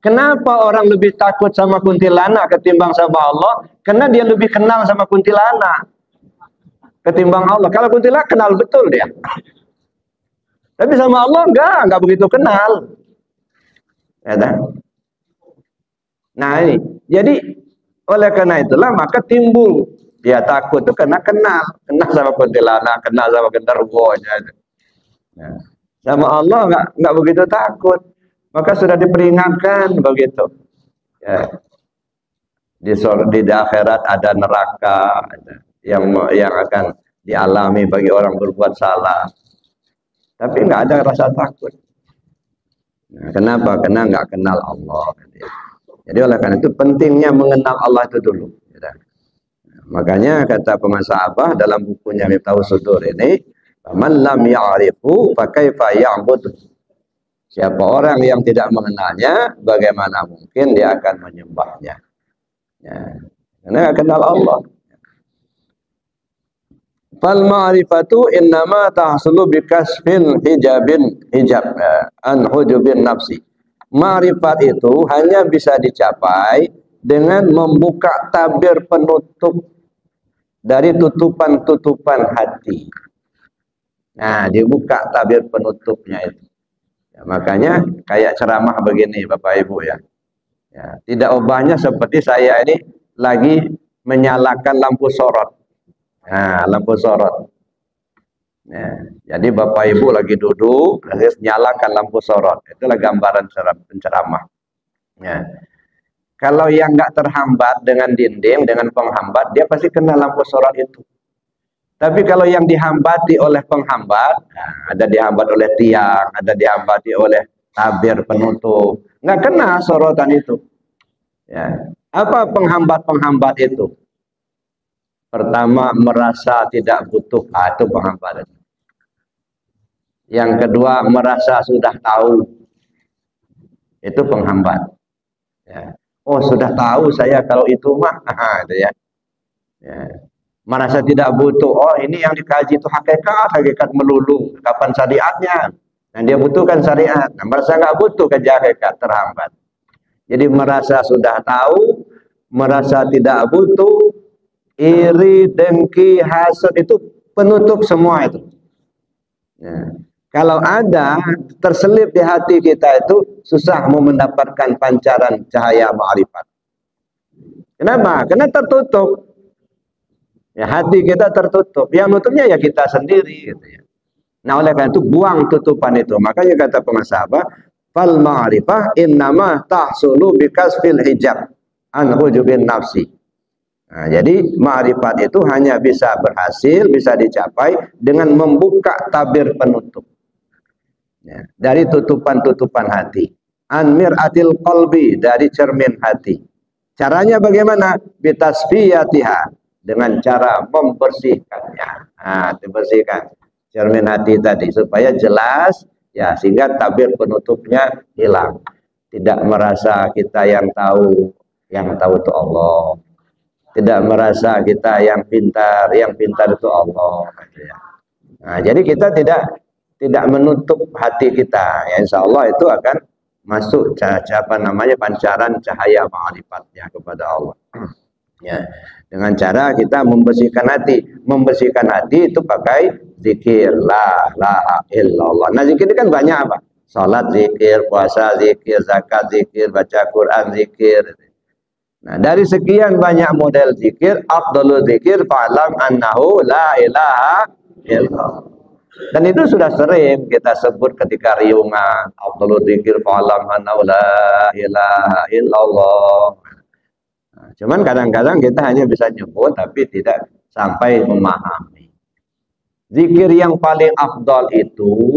Kenapa orang lebih takut sama kuntilanak ketimbang sama Allah? Karena dia lebih kenal sama kuntilanak ketimbang Allah. Kalau kuntilanak kenal betul dia. Tapi sama Allah enggak begitu kenal. Ya, nah ini, jadi oleh karena itulah maka timbul dia takut itu karena kenal sama kuntilanak, kenal sama genderuwonya. Nah, sama Allah enggak begitu takut. Maka sudah diperingatkan begitu. Ya. Di akhirat ada neraka yang akan dialami bagi orang berbuat salah. Tapi enggak ada rasa takut. Nah, kenapa? Karena enggak kenal Allah. Jadi oleh karena itu pentingnya mengenal Allah itu dulu. Makanya kata pemasabah dalam bukunya Miftahus Sudur ini, "Man lam ya'rifu fa kaifa ya'budu." Siapa orang yang tidak mengenalnya, bagaimana mungkin dia akan menyembahnya? Ya. Karena enggak kenal Allah. Fal ma'rifatu innama tahsulu bikasfil hijab an hujubin nafsi. Ma'rifat itu hanya bisa dicapai dengan membuka tabir penutup dari tutupan-tutupan hati. Nah, dibuka tabir penutupnya itu. Ya, makanya kayak ceramah begini Bapak Ibu ya. Ya, tidak ubahnya seperti saya ini lagi menyalakan lampu sorot. Nah, lampu sorot. Ya, jadi Bapak Ibu lagi duduk, lagi nyalakan lampu sorot. Itulah gambaran penceramah. Ya. Kalau yang nggak terhambat dengan dinding, dengan penghambat, dia pasti kena lampu sorot itu. Tapi kalau yang dihambati oleh penghambat, nah, ada dihambat oleh tiang, ada dihambati oleh tabir penutup, nggak kena sorotan itu. Ya. Apa penghambat-penghambat itu? Pertama, merasa tidak butuh, itu penghambat. Yang kedua, merasa sudah tahu, itu penghambat. Ya. Oh, sudah tahu saya kalau itu mah, itu ya. Ya. Merasa tidak butuh, oh ini yang dikaji itu hakikat melulu, kapan syariatnya. Dan dia butuhkan syariat. Nah, merasa nggak butuh kerja hakikat, terhambat. Jadi merasa sudah tahu, merasa tidak butuh, iri, dengki, hasad itu penutup semua itu. Ya. Kalau ada terselip di hati kita itu susah mau mendapatkan pancaran cahaya ma'rifat. Kenapa? Karena tertutup. Ya, hati kita tertutup. Yang nutupnya ya kita sendiri gitu ya. Nah, oleh karena itu buang tutupan itu. Makanya kata pengasabah, fal ma'rifah innama tahsulu bikasfil hijab an hujubin nafsi. Nah, jadi ma'rifat itu hanya bisa berhasil, bisa dicapai dengan membuka tabir penutup. Ya, dari tutupan-tutupan hati. An mir'atil qalbi, dari cermin hati. Caranya bagaimana? Bitasfiyatiha, dengan cara membersihkannya. Nah, dibersihkan cermin hati tadi supaya jelas ya, sehingga tabir penutupnya hilang. Tidak merasa kita yang tahu itu Allah. Tidak merasa kita yang pintar itu Allah. Nah, jadi kita tidak menutup hati kita. Ya, insya Allah itu akan masuk pancaran cahaya ma'rifatnya kepada Allah. Ya, dengan cara kita membersihkan hati. Membersihkan hati itu pakai zikir la ilaha illallah. Nah, zikir ini kan banyak apa? Salat zikir, puasa zikir, zakat zikir, baca Quran zikir. Nah, dari sekian banyak model zikir, afdhalul zikir fa'lam annahu la ilaha illallah. Dan itu sudah sering kita sebut ketika riungan, afdhalul zikir fa'lam annahu la ilaha illallah. Nah, cuman kadang-kadang kita hanya bisa nyebut tapi tidak sampai memahami. Zikir yang paling afdal itu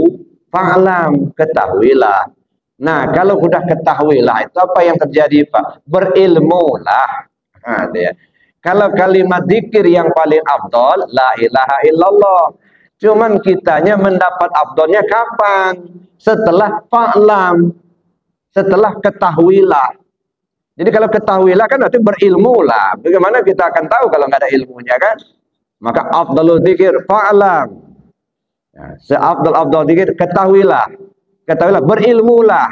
fa'lam, ketahuilah. Nah, kalau sudah ketahuilah itu apa yang terjadi, Pak? Berilmulah. Nah, dia. Kalau kalimat zikir yang paling afdal la ilaha illallah. Cuman kitanya mendapat afdalnya kapan? Setelah fa'lam. Setelah ketahuilah. Jadi kalau ketahuilah kan berarti berilmu lah. Bagaimana kita akan tahu kalau nggak ada ilmunya kan? Maka afdalul dzikir fa'lam. Nah, seafdal dzikir ketahuilah, berilmulah.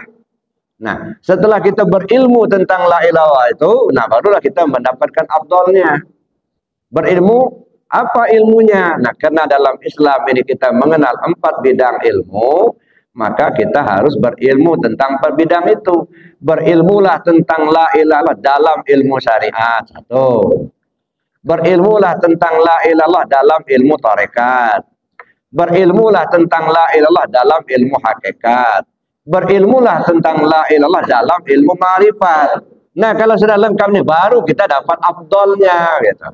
Nah, setelah kita berilmu tentang la ilaha itu, nah barulah kita mendapatkan afdalnya. Berilmu, apa ilmunya? Nah, karena dalam Islam ini kita mengenal 4 bidang ilmu, maka kita harus berilmu tentang 4 bidang itu. Berilmulah tentang la ilaha dalam ilmu syariat. 1. Berilmulah tentang la ilaha dalam ilmu tarekat. Berilmulah tentang la ilaha dalam ilmu hakikat. Berilmulah tentang la ilaha dalam ilmu ma'rifat. Nah, kalau sudah lengkap nih baru kita dapat afdolnya gitu.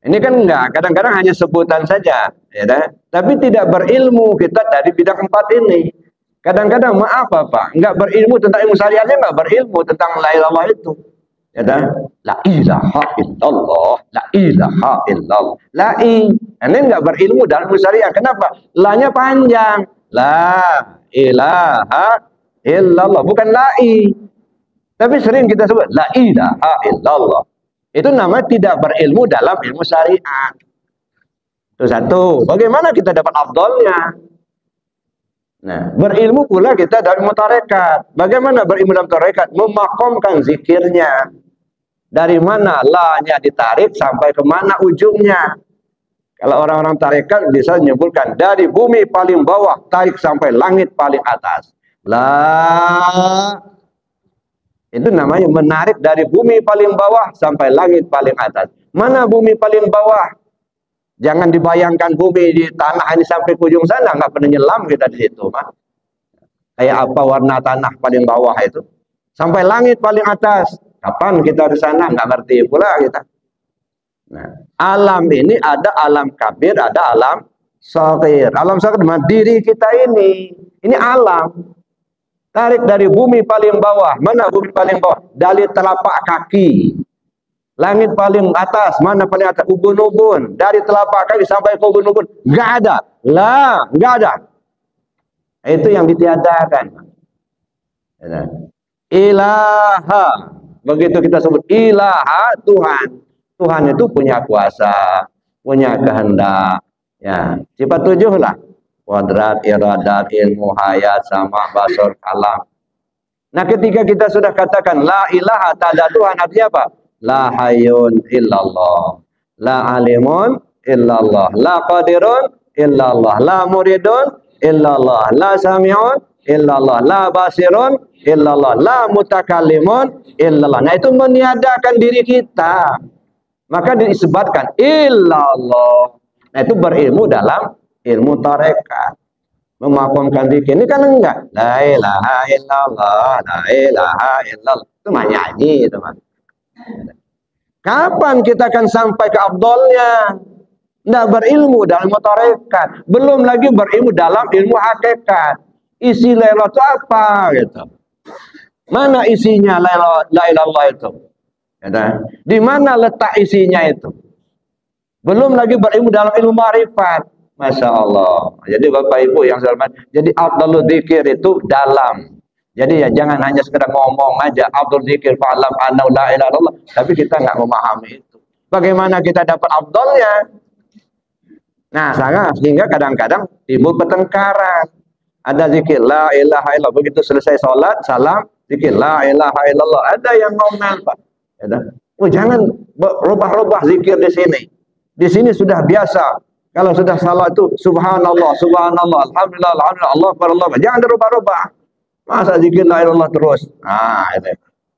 Ini kan enggak, kadang-kadang hanya sebutan saja, ya dah. Tapi tidak berilmu kita dari bidang 4 ini. Kadang-kadang maaf Pak, enggak berilmu tentang ilmu syariatnya, enggak berilmu tentang la ilaha itu. Ya dah. La ilaha illallah, la ilaha illallah. Ini enggak berilmu dalam ilmu syariat. Kenapa? La-nya panjang. La ilaha illallah, bukan la'i. Tapi sering kita sebut la ilaha illallah. Itu namanya tidak berilmu dalam ilmu syariat. Itu 1. Bagaimana kita dapat afdolnya? Nah, berilmu pula kita dari ilmu tarekat. Bagaimana berilmu dalam tarekat? Memakomkan zikirnya. Dari mana la-nya ditarik sampai ke mana ujungnya. Kalau orang-orang tarekat bisa menyebutkan dari bumi paling bawah tarik sampai langit paling atas. La, itu namanya menarik dari bumi paling bawah sampai langit paling atas. Mana bumi paling bawah? Jangan dibayangkan bumi di tanah ini sampai ke ujung sana, nggak pernah nyelam kita di situ, Pak. Kayak apa warna tanah paling bawah itu? Sampai langit paling atas. Kapan kita di sana? Nggak ngerti pula kita. Nah, alam ini ada alam kabir, ada alam shaghir. Alam shaghir diri kita ini alam. Tarik dari bumi paling bawah. Mana bumi paling bawah? Dari telapak kaki. Langit paling atas. Mana paling atas? Ubun-ubun. Dari telapak kaki sampai ke ubun-ubun. Nggak ada. Lah, nggak ada. Itu yang ditiadakan. Ilaha. Begitu kita sebut ilaha, Tuhan. Tuhan itu punya kuasa, punya kehendak. Ya, sifat 7 lah. Kuadrat, iradat, ilmu, hayat, sama, basar, kalam. Nah, ketika kita sudah katakan la ilaha, tak ada Tuhan, artinya apa? La hayyun illallah, la alimun illallah, la qadirun illallah, la muridun illallah, la sami'un illallah, la basirun illallah, la mutakallimun illallah. Nah, itu meniadakan diri kita. Maka disebutkan illallah. Nah, itu berilmu dalam ilmu tarekat. Memakomkan zikir ini kan enggak. La ilaha illallah, la ilaha illallah. Itu mah nyanyi itu, Mas. Kapan kita akan sampai ke afdolnya? Enggak berilmu dalam ilmu tarekat. Belum lagi berilmu dalam ilmu hakikat. Isi la ilaha itu apa gitu. Mana isinya la ilaha illallah itu? Di mana letak isinya itu? Belum lagi berilmu dalam ilmu ma'rifat. Masya Allah. Jadi Bapak Ibu yang saya hormati, jadi afdalul dzikir itu dalam. Jadi ya jangan hanya sekedar ngomong aja afdalul dzikir fa'lam annahu la ilaha illallah, tapi kita nggak memahami itu. Bagaimana kita dapat afdalnya? Nah, sehingga kadang-kadang timbul pertengkaran. Ada zikir la ilaha illallah, begitu selesai sholat, salam, zikir la ilaha illallah. Ada yang ngomel, Pak. Oh, jangan rubah-rubah zikir di sini. Di sini sudah biasa. Kalau sudah salah itu subhanallah, subhanallah, alhamdulillah, alhamdulillah, Allah akbar, Allah akbar. Jangan dirubah-rubah. Masa zikir la ilaha illallah terus? Nah, itu.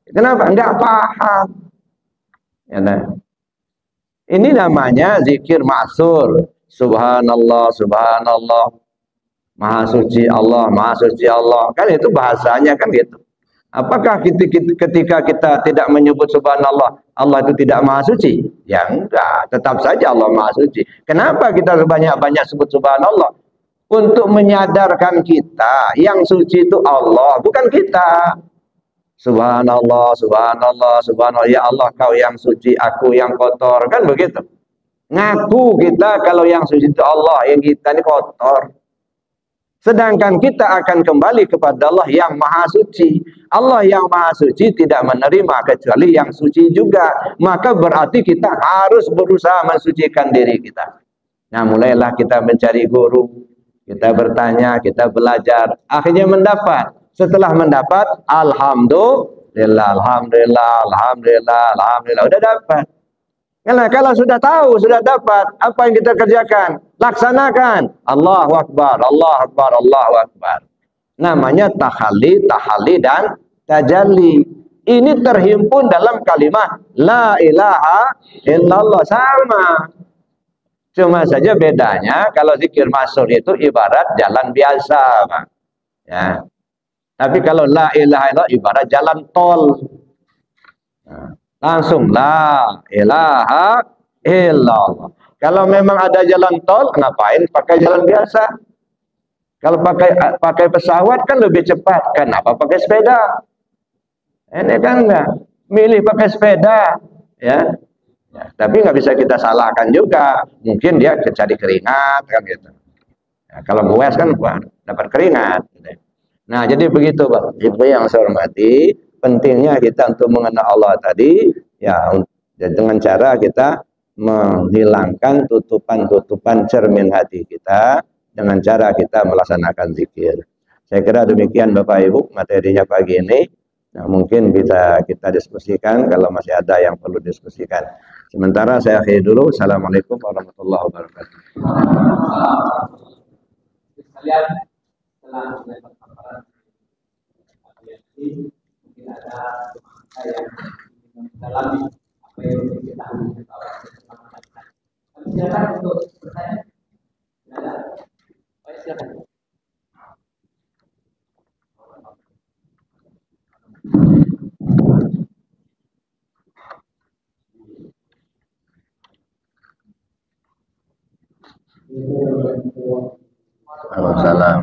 Kenapa? Enggak paham. Ya, ini namanya zikir ma'sur. Subhanallah, subhanallah. Maha suci Allah, maha suci Allah. Kan itu bahasanya kan gitu. Apakah ketika kita tidak menyebut subhanallah, Allah itu tidak maha suci? Ya enggak, tetap saja Allah maha suci. Kenapa kita banyak-banyak sebut subhanallah? Untuk menyadarkan kita yang suci itu Allah, bukan kita. Subhanallah, subhanallah, subhanallah, ya Allah kau yang suci, aku yang kotor, kan begitu. Ngaku kita kalau yang suci itu Allah, yang kita ini kotor. Sedangkan kita akan kembali kepada Allah yang maha suci. Allah yang maha suci tidak menerima kecuali yang suci juga. Maka berarti kita harus berusaha mensucikan diri kita. Nah, mulailah kita mencari guru, kita bertanya, kita belajar, akhirnya mendapat. Setelah mendapat, alhamdulillah, alhamdulillah, alhamdulillah, alhamdulillah, udah dapat. Kalau sudah tahu, sudah dapat, apa yang kita kerjakan? Laksanakan. Allahu Akbar, Allahu Akbar, Allahu Akbar. Namanya tahalli, dan tajalli. Ini terhimpun dalam kalimat la ilaha illallah, sama. Cuma saja bedanya kalau zikir masyhur itu ibarat jalan biasa, Pak. Ya. Tapi kalau la ilaha illallah ibarat jalan tol. Nah, langsung la ilaha illallah. Kalau memang ada jalan tol, ngapain pakai jalan biasa? Kalau pakai pesawat kan lebih cepat. Kenapa pakai sepeda? Ini kan enggak milih pakai sepeda, ya. Ya, tapi nggak bisa kita salahkan juga. Mungkin dia cari keringat kan gitu. Ya, kalau goes kan dapat keringat. Gitu. Nah, jadi begitu, Pak. Ibu yang saya hormati, pentingnya kita untuk mengenal Allah tadi, ya dengan cara kita menghilangkan tutupan-tutupan cermin hati kita dengan cara kita melaksanakan zikir. Saya kira demikian Bapak Ibu materinya pagi ini. Nah, mungkin bisa kita diskusikan kalau masih ada yang perlu diskusikan. Sementara saya akhiri dulu. Assalamualaikum warahmatullahi wabarakatuh. Sekalian, setelah melihat paparan mungkin ada yang mendalami apa yang kita silakan untuk bertanya. Silakan. Waalaikumsalam.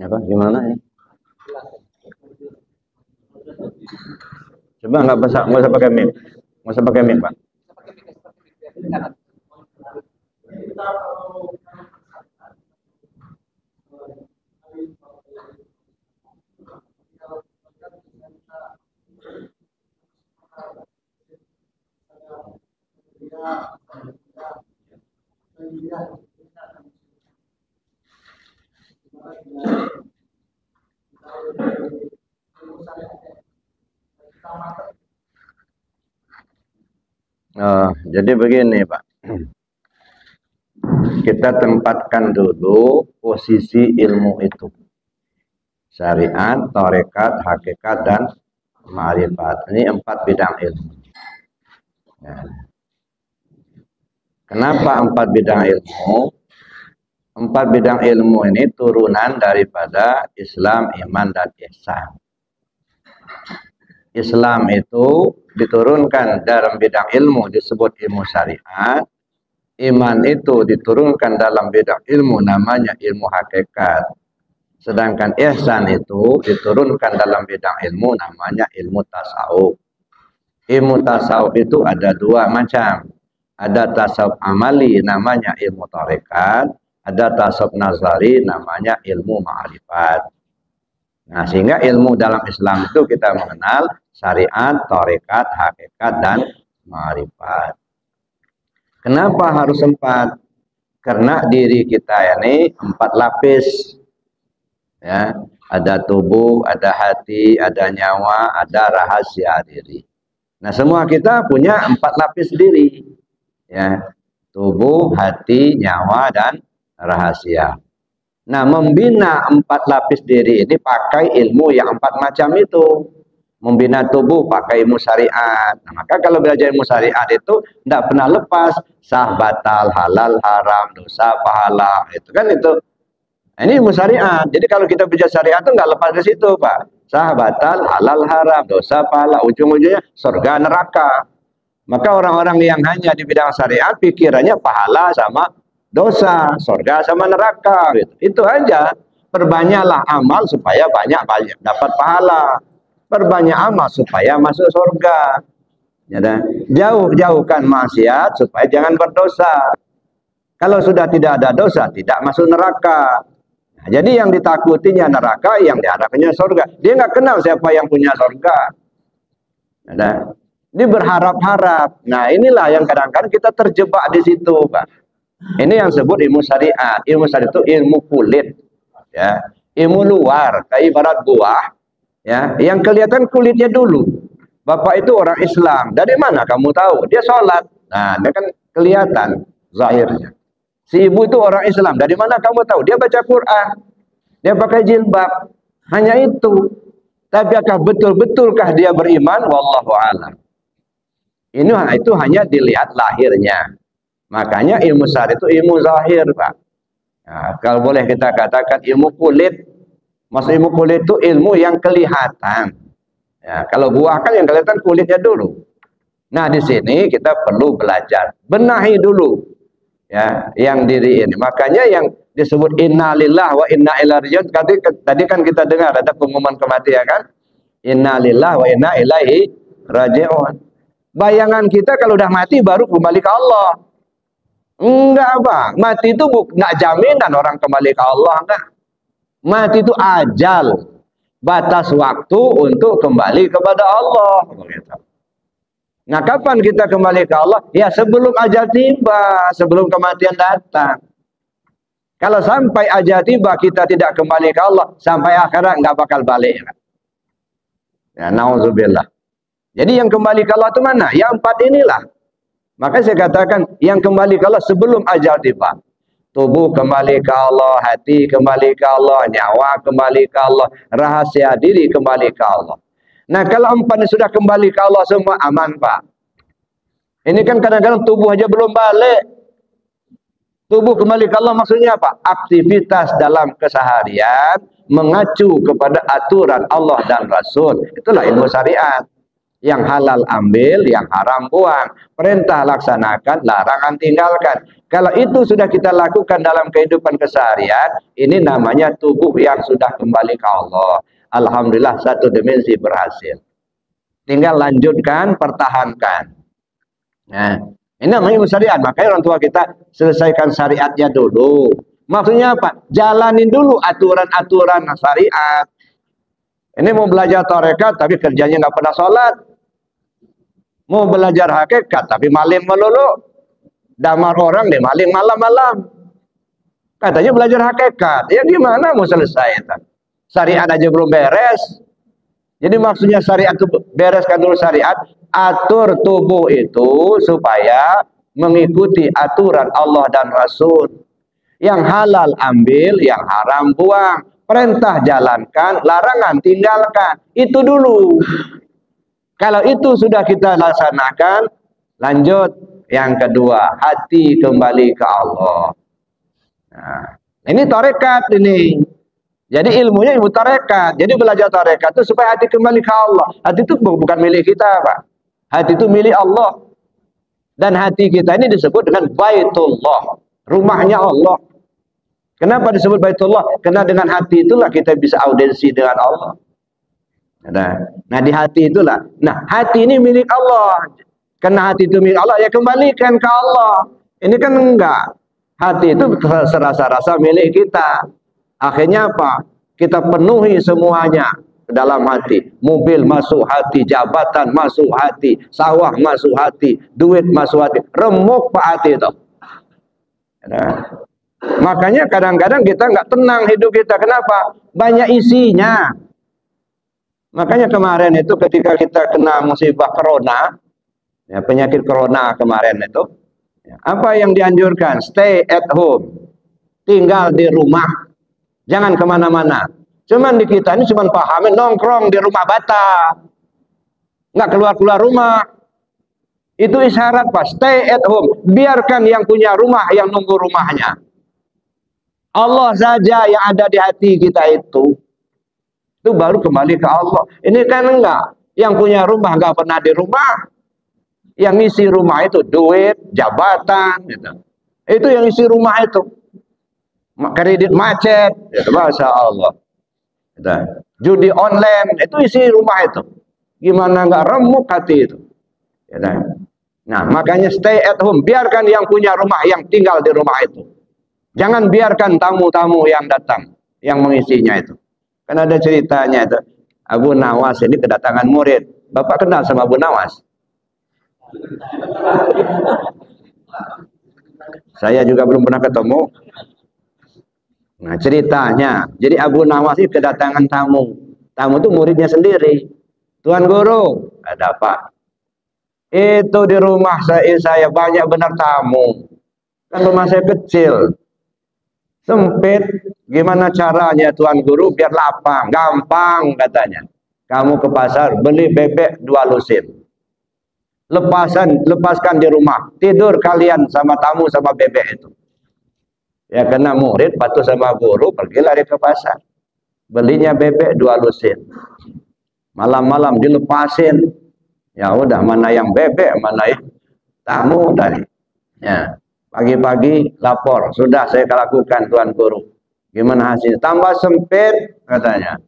Apa gimana ya? Coba nggak usah pakai mic, nggak usah pakai mic, Pak. Jadi begini, Pak. Kita tempatkan dulu posisi ilmu itu. Syariat, tarekat, hakikat, dan ma'rifat. Ini 4 bidang ilmu. Ya. Kenapa 4 bidang ilmu? 4 bidang ilmu ini turunan daripada Islam, iman, dan ihsan. Islam itu diturunkan dalam bidang ilmu disebut ilmu syariat. Iman itu diturunkan dalam bidang ilmu namanya ilmu hakikat. Sedangkan ihsan itu diturunkan dalam bidang ilmu namanya ilmu tasawuf. Ilmu tasawuf itu ada 2 macam. Ada tasawuf amali namanya ilmu tarekat. Ada tasawuf nazari namanya ilmu ma'rifat. Nah, sehingga ilmu dalam Islam itu kita mengenal syariat, tarekat, hakikat, dan ma'rifat. Kenapa harus 4? Karena diri kita ini 4 lapis. Ya, ada tubuh, ada hati, ada nyawa, ada rahasia diri. Nah, semua kita punya 4 lapis diri. Ya, tubuh, hati, nyawa, dan rahasia. Nah, membina 4 lapis diri ini pakai ilmu yang 4 macam itu. Membina tubuh pakai ilmu syariat. Nah, maka kalau belajar ilmu syariat itu tidak pernah lepas sah batal, halal haram, dosa pahala. Itu kan itu. Nah, ini ilmu syariat. Jadi kalau kita belajar syariat itu nggak lepas dari situ, Pak. Sah batal, halal haram, dosa pahala, ujung-ujungnya surga neraka. Maka orang-orang yang hanya di bidang syariat pikirannya pahala sama dosa, surga sama neraka gitu. Itu aja. Perbanyaklah amal supaya banyak dapat pahala. Perbanyak amal supaya masuk surga. Ya, jauh-jauhkan maksiat supaya jangan berdosa. Kalau sudah tidak ada dosa, tidak masuk neraka. Nah, jadi yang ditakutinya neraka, yang diharapkannya surga. Dia nggak kenal siapa yang punya surga. Ya, dia berharap-harap. Nah, inilah yang kadang-kadang kita terjebak di situ, Pak. Ini yang disebut ilmu syariat. Ilmu syariat itu ilmu kulit, ya, ilmu luar, kayak ibarat buah, ya, yang kelihatan kulitnya dulu. Bapak itu orang Islam. Dari mana kamu tahu? Dia sholat. Nah, dia kan kelihatan zahirnya. Si ibu itu orang Islam. Dari mana kamu tahu? Dia baca Quran. Dia pakai jilbab. Hanya itu. Tapi apakah betul-betulkah dia beriman? Wallahu a'lam. Itu hanya dilihat lahirnya. Makanya ilmu syariat itu ilmu zahir, Pak. Nah, kalau boleh kita katakan ilmu kulit. Maksud ilmu kulit itu ilmu yang kelihatan. Ya, kalau buah kan yang kelihatan kulitnya dulu. Nah, di sini kita perlu belajar. Benahi dulu. Ya, yang diri ini. Makanya yang disebut innalillah wa inna ilaihi raji'un. Tadi kan kita dengar ada pengumuman kematian kan? Innalillah wa inna ilaihi raji'un. Bayangan kita kalau udah mati baru kembali ke Allah. Enggak, Bang. Mati itu enggak jaminan orang kembali ke Allah, enggak. Mati itu ajal. Batas waktu untuk kembali kepada Allah. Nah, kapan kita kembali ke Allah? Ya sebelum ajal tiba, sebelum kematian datang. Kalau sampai ajal tiba kita tidak kembali ke Allah, sampai akhirat enggak bakal balik. Ya, nauzubillah. Jadi yang kembali ke Allah itu mana? Yang 4 inilah. Maka saya katakan yang kembali ke Allah sebelum ajal tiba. Tubuh kembali ke Allah, hati kembali ke Allah, nyawa kembali ke Allah, rahasia diri kembali ke Allah. Nah, kalau 4 ini sudah kembali ke Allah semua aman, Pak. Ini kan kadang-kadang tubuh aja belum balik. Tubuh kembali ke Allah maksudnya apa? Aktivitas dalam keseharian mengacu kepada aturan Allah dan Rasul. Itulah ilmu syariat. Yang halal ambil, yang haram buang. Perintah laksanakan, larangan tinggalkan. Kalau itu sudah kita lakukan dalam kehidupan keseharian, ini namanya tubuh yang sudah kembali ke Allah. Alhamdulillah satu dimensi berhasil. Tinggal lanjutkan, pertahankan. Nah, ini namanya ilmu syariat. Makanya orang tua kita selesaikan syariatnya dulu. Maksudnya apa? Jalanin dulu aturan-aturan syariat. Ini mau belajar tarekat tapi kerjanya nggak pernah sholat. Mau belajar hakikat tapi maling melulu. Damar orang deh maling malam-malam. Katanya belajar hakikat. Ya gimana mau selesai? Syariat aja belum beres. Jadi maksudnya syariat itu bereskan dulu syariat. Atur tubuh itu supaya mengikuti aturan Allah dan Rasul. Yang halal ambil, yang haram buang. Perintah jalankan, larangan tinggalkan. Itu dulu. Kalau itu sudah kita laksanakan, lanjut yang kedua, hati kembali ke Allah. Nah, ini tarekat ini. Jadi ilmunya ilmu tarekat. Jadi belajar tarekat itu supaya hati kembali ke Allah. Hati itu bukan milik kita, Pak. Hati itu milik Allah. Dan hati kita ini disebut dengan Baitullah, rumahnya Allah. Kenapa disebut Baitullah? Karena dengan hati itulah kita bisa audiensi dengan Allah. Nah, di hati itulah. Nah, hati ini milik Allah. Karena hati itu milik Allah, ya kembalikan ke Allah. Ini kan enggak. Hati itu serasa-rasa milik kita. Akhirnya apa? Kita penuhi semuanya dalam hati. Mobil masuk hati, jabatan masuk hati, sawah masuk hati, duit masuk hati. Remuk Pak hati itu. Nah, Makanya kadang-kadang kita nggak tenang hidup kita. Kenapa? Banyak isinya. Makanya kemarin itu ketika kita kena musibah corona, ya, penyakit corona kemarin itu, ya, apa yang dianjurkan? Stay at home, tinggal di rumah, jangan kemana-mana. Cuman di kita ini cuman pahamin nongkrong di rumah bata, nggak keluar-keluar rumah. Itu isyarat Pak, stay at home. Biarkan yang punya rumah yang nunggu rumahnya. Allah saja yang ada di hati kita itu baru kembali ke Allah. Ini kan enggak. Yang punya rumah nggak pernah di rumah. Yang isi rumah itu duit, jabatan, gitu. Itu yang isi rumah itu. Kredit macet, gitu. Masya Allah. Gitu. Judi online, itu isi rumah itu. Gimana nggak remuk hati itu. Gitu. Nah, makanya stay at home. Biarkan yang punya rumah yang tinggal di rumah itu. Jangan biarkan tamu-tamu yang datang, yang mengisinya itu. Kan ada ceritanya itu. Abu Nawas ini kedatangan murid. Bapak kenal sama Abu Nawas? Saya juga belum pernah ketemu. Nah, ceritanya. Jadi Abu Nawas ini kedatangan tamu. Tamu itu muridnya sendiri. Tuan Guru, ada apa? Itu di rumah saya banyak benar tamu. Kan rumah saya kecil. Sempit, gimana caranya Tuan Guru biar lapang? Gampang katanya. Kamu ke pasar beli bebek 2 lusin. Lepaskan di rumah. Tidur kalian sama tamu sama bebek itu. Ya kena murid patuh sama guru, pergi lari ke pasar. Belinya bebek 2 lusin. Malam-malam dilepasin. Ya udah, mana yang bebek, mana yang tamu tadi. Ya. Pagi-pagi lapor, sudah saya lakukan Tuan Guru. Gimana hasilnya? Tambah sempit katanya.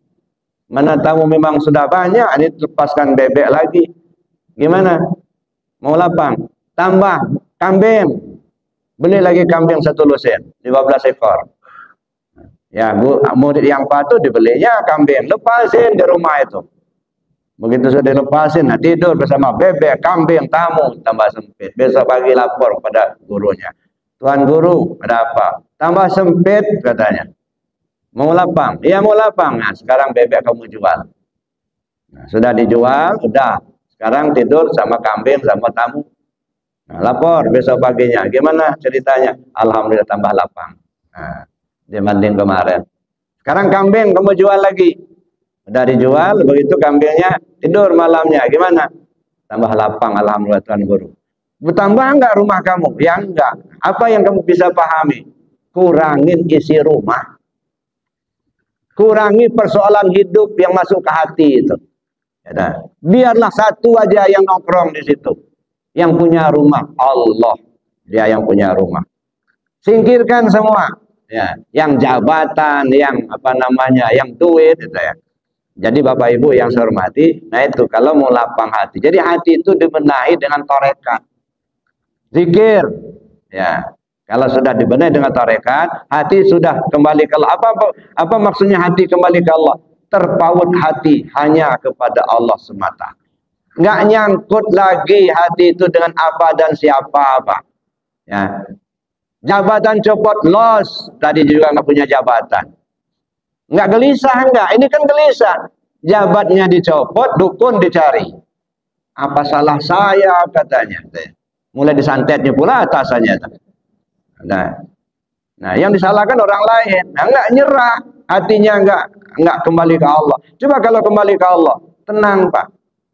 Mana tamu memang sudah banyak, ini lepaskan bebek lagi. Gimana? Mau lapang? Tambah kambing. Beli lagi kambing 1 lusin, 15 ekor. Ya, murid yang patuh dibelinya kambing, lepasin di rumah itu. Begitu sudah dilepasin, nah tidur bersama bebek, kambing, tamu, tambah sempit. Besok pagi lapor pada gurunya. Tuan Guru, ada apa? Tambah sempit katanya. Mau lapang? Iya mau lapang. Nah, sekarang bebek kamu jual. Nah, sudah dijual, sudah. Sekarang tidur sama kambing, sama tamu. Nah, lapor besok paginya. Gimana ceritanya? Alhamdulillah tambah lapang. Nah, dibanding kemarin. Sekarang kambing kamu jual lagi. Udah dijual, begitu kambingnya tidur malamnya. Gimana? Tambah lapang, alhamdulillah Tuan Guru. Bertambah enggak rumah kamu? Ya enggak. Apa yang kamu bisa pahami? Kurangin isi rumah. Kurangi persoalan hidup yang masuk ke hati itu. Ya, biarlah satu aja yang nongkrong di situ. Yang punya rumah, Allah. Dia yang punya rumah. Singkirkan semua. Ya, yang jabatan, yang apa namanya, yang duit itu ya. Jadi Bapak Ibu yang saya hormati, nah itu kalau mau lapang hati. Jadi hati itu dibenahi dengan tarekat. Zikir. Ya. Kalau sudah dibenahi dengan tarekat, hati sudah kembali ke Allah. Apa maksudnya hati kembali ke Allah? Terpaut hati hanya kepada Allah semata. Nggak nyangkut lagi hati itu dengan apa dan siapa apa. Ya. Jabatan copot, los. Tadi juga nggak punya jabatan. Nggak gelisah enggak? Ini kan gelisah. Jabatnya dicopot, dukun dicari. Apa salah saya katanya. Mulai disantetnya pula atasannya. Nah, yang disalahkan orang lain. Nah, enggak nyerah, hatinya enggak kembali ke Allah. Coba kalau kembali ke Allah, tenang Pak.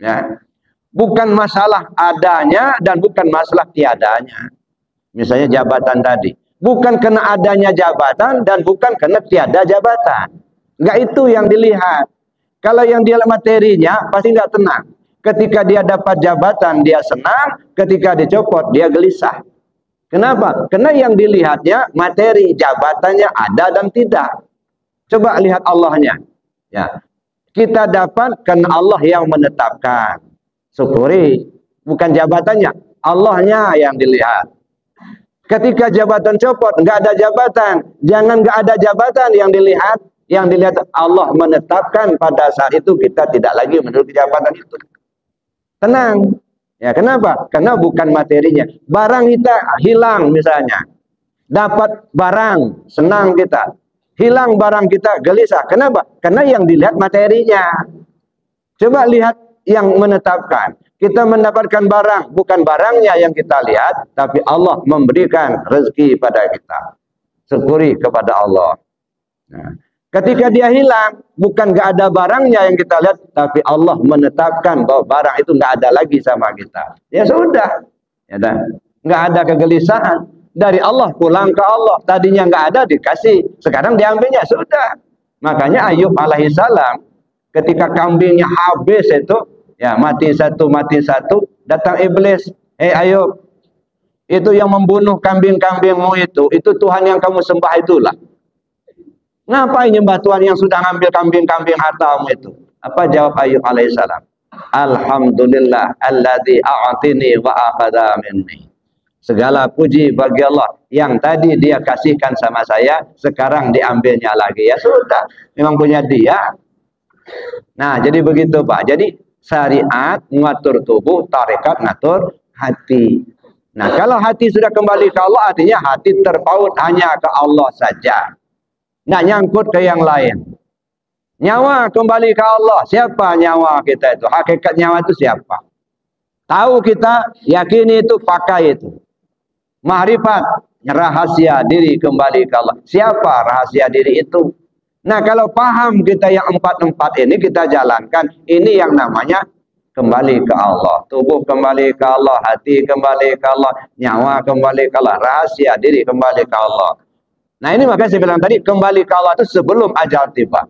Ya. Bukan masalah adanya dan bukan masalah tiadanya. Misalnya jabatan tadi. Bukan kena adanya jabatan dan bukan kena tiada jabatan. Enggak itu yang dilihat. Kalau yang dia materinya pasti enggak tenang. Ketika dia dapat jabatan dia senang, ketika dicopot dia gelisah. Kenapa? Karena yang dilihatnya materi, jabatannya ada dan tidak. Coba lihat Allahnya. Ya. Kita dapat karena Allah yang menetapkan. Syukuri, bukan jabatannya, Allahnya yang dilihat. Ketika jabatan copot, enggak ada jabatan. Jangan enggak ada jabatan yang dilihat. Yang dilihat Allah menetapkan pada saat itu kita tidak lagi menduduki jabatan itu. Tenang. Ya, kenapa? Karena bukan materinya. Barang kita hilang misalnya. Dapat barang, senang kita. Hilang barang kita, gelisah. Kenapa? Karena yang dilihat materinya. Coba lihat yang menetapkan. Kita mendapatkan barang, bukan barangnya yang kita lihat, tapi Allah memberikan rezeki pada kita. Syukuri kepada Allah. Nah, ketika dia hilang, bukan gak ada barangnya yang kita lihat, tapi Allah menetapkan bahwa barang itu gak ada lagi sama kita. Ya sudah, ya dah. Gak ada kegelisahan. Dari Allah pulang ke Allah. Tadinya nggak ada dikasih, sekarang diambilnya sudah. Makanya Ayub alaihissalam ketika kambingnya habis itu, ya mati satu, datang iblis, Ayub, itu yang membunuh kambing-kambingmu itu Tuhan yang kamu sembah itulah. Ngapain nyembah Tuhan yang sudah ngambil kambing-kambing hartamu itu? Apa jawab Ayub alaihissalam? Alhamdulillah alladzi a'tini wa akhadha minni. Segala puji bagi Allah yang tadi dia kasihkan sama saya, sekarang diambilnya lagi. Ya sudah, memang punya dia. Nah, jadi begitu Pak. Jadi syariat ngatur tubuh, tarekat ngatur hati. Nah, kalau hati sudah kembali ke Allah, artinya hati terpaut hanya ke Allah saja. Nggak nyangkut ke yang lain. Nyawa kembali ke Allah. Siapa nyawa kita itu? Hakikat nyawa itu siapa? Tahu kita, yakini itu, pakai itu. Ma'rifat, rahasia diri kembali ke Allah. Siapa rahasia diri itu? Nah, kalau paham kita yang empat-empat ini kita jalankan, ini yang namanya kembali ke Allah. Tubuh kembali ke Allah, hati kembali ke Allah, nyawa kembali ke Allah, rahasia diri kembali ke Allah. Nah, ini makanya saya bilang tadi, kembali ke Allah itu sebelum ajal tiba.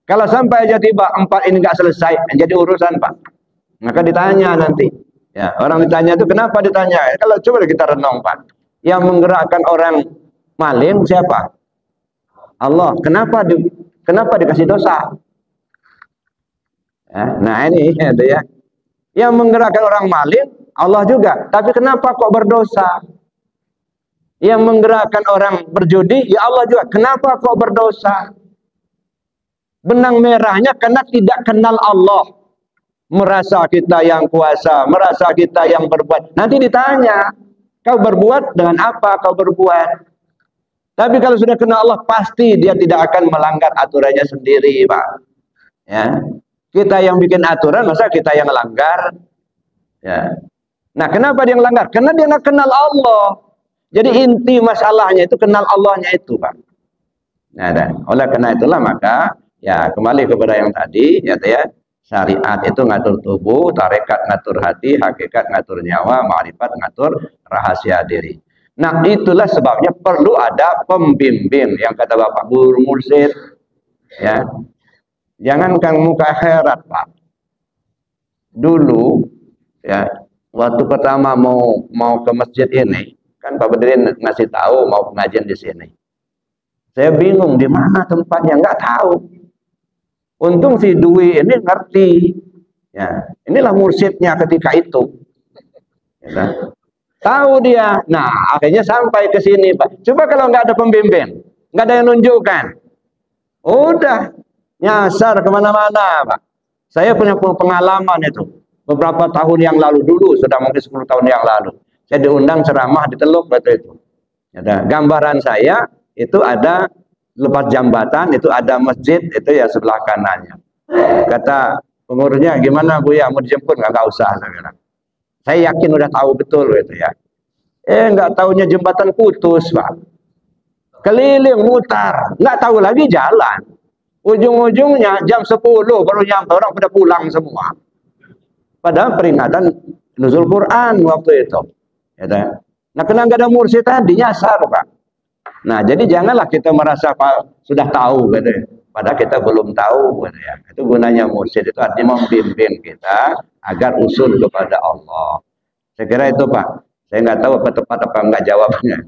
Kalau sampai ajal tiba, empat ini nggak selesai, jadi urusan Pak. Maka ditanya nanti. Ya, orang ditanya itu kenapa ditanya? Kalau coba kita renung Pak, yang menggerakkan orang maling siapa? Allah. Kenapa dikasih dosa? Ya, nah ini itu ya. Yang menggerakkan orang maling Allah juga. Tapi kenapa kok berdosa? Yang menggerakkan orang berjudi ya Allah juga. Kenapa kok berdosa? Benang merahnya karena tidak kenal Allah. Merasa kita yang kuasa, merasa kita yang berbuat. Nanti ditanya, kau berbuat dengan apa kau berbuat? Tapi kalau sudah kenal Allah, pasti dia tidak akan melanggar aturannya sendiri, Pak. Ya, kita yang bikin aturan, masa kita yang langgar? Ya. Nah, kenapa dia yang langgar? Karena dia nggak kenal Allah. Jadi inti masalahnya itu kenal Allahnya itu, Pak. Nah, oleh karena itulah maka ya kembali kepada yang tadi, ya. Syariat itu ngatur tubuh, tarekat ngatur hati, hakikat ngatur nyawa, ma'rifat ngatur rahasia diri. Nah, itulah sebabnya perlu ada pembimbing yang kata Bapak guru mursyid. Ya. Jangankan muka akhirat, Pak. Dulu ya, waktu pertama mau ke masjid ini, kan Pak Bedirin ngasih tahu mau pengajian di sini. Saya bingung di mana tempatnya, nggak tahu. Untung si Dwi ini ngerti, ya inilah mursyidnya ketika itu, ya, tahu dia. Nah akhirnya sampai ke sini Pak. Coba kalau nggak ada pembimbing, nggak ada yang nunjukkan, udah nyasar kemana-mana Pak. Saya punya pengalaman itu beberapa tahun yang lalu dulu, sudah mungkin 10 tahun yang lalu. Saya diundang ceramah di Teluk waktu itu. Ada gambaran saya itu ada lepas jambatan itu ada masjid itu ya sebelah kanannya. Kata pengurusnya, gimana Bu ya mau dijemput? Nggak usah saya bilang. Saya yakin udah tahu betul gitu ya. Nggak taunya jembatan putus Pak. Keliling mutar, nggak tahu lagi jalan. Ujung-ujungnya jam 10 baru nyampe, orang pada pulang semua. Padahal peringatan nuzul Quran waktu itu. Gitu. Nah karena nggak ada mursyid tadi nyasar Pak. Nah, jadi janganlah kita merasa sudah tahu gitu ya. Padahal kita belum tahu gitu ya. Itu gunanya mursyid, itu artinya membimbing kita agar usul kepada Allah. Saya kira itu Pak. Saya nggak tahu apa tepat apa enggak jawabnya.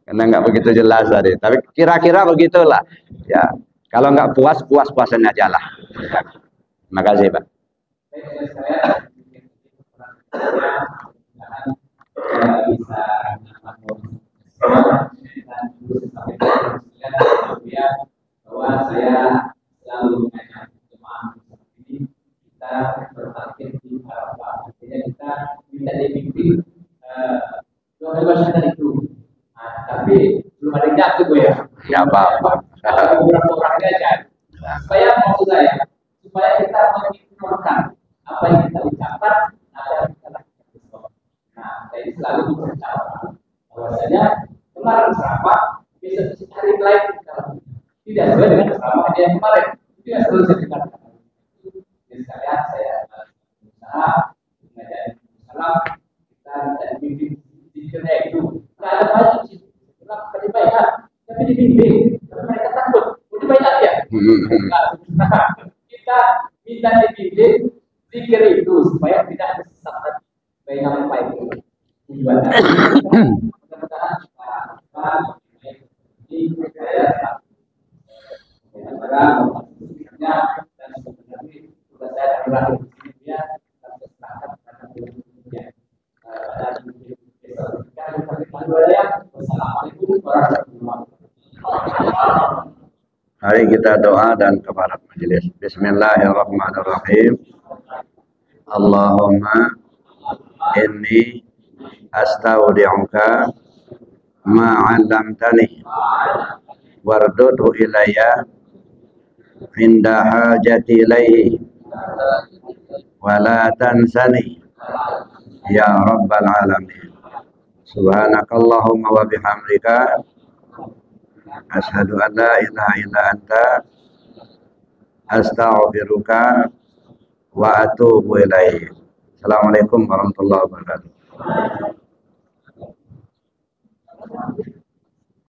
Karena nggak begitu jelas tadi. Tapi kira-kira begitulah. Ya, kalau nggak puas-puasan aja lah. Ya. Terima kasih Pak. Bahwa saya selalu mengajak jemaah seperti ini, kita berpikir di Arafah. Artinya kita minta dibimbing doa syahadat itu. Nah, tapi belum ada yang jatuh gue ya. Ya apa-apa. Beberapa orangnya aja. Supaya maksud saya, supaya kita mengikhlaskan apa yang kita ucapkan, apa yang kita lakukan. Nah, saya selalu mengucapkan bahwasanya kemarin serapa, besok hari lain kita lakukan. Tidak sesuai dengan serapa dia kemarin. Tidak selalu saya katakan. Jadi sekalian saya berusaha mengajari salam kita dibimbing zikirnya itu. Tidak ada banyak sih. Penibaikan, tapi dibimbing. Karena mereka takut. Penibaikan ya. Kita minta dibimbing zikir itu supaya tidak ada sesatan. Baik apa itu tujuannya. Mudah-mudahan ini saya antara maksudnya dan sebenarnya sudah saya berakhir di sini dia akan sepakat pada bulan-bulannya. Wassalamualaikum warahmatullahi wabarakatuh. Mari kita doa dan kepada majelis. Bismillahirrahmanirrahim. Allahumma inni astaudi'uka ma 'allamtani wardudu ilayya inda hajati ilaihi wa la tansani ya rabbal alamin. Subhanakallahumma wa bihamdika asyhadu an la ilaha illa anta astaghfiruka wa atubu ilaik. Assalamualaikum warahmatullahi wabarakatuh.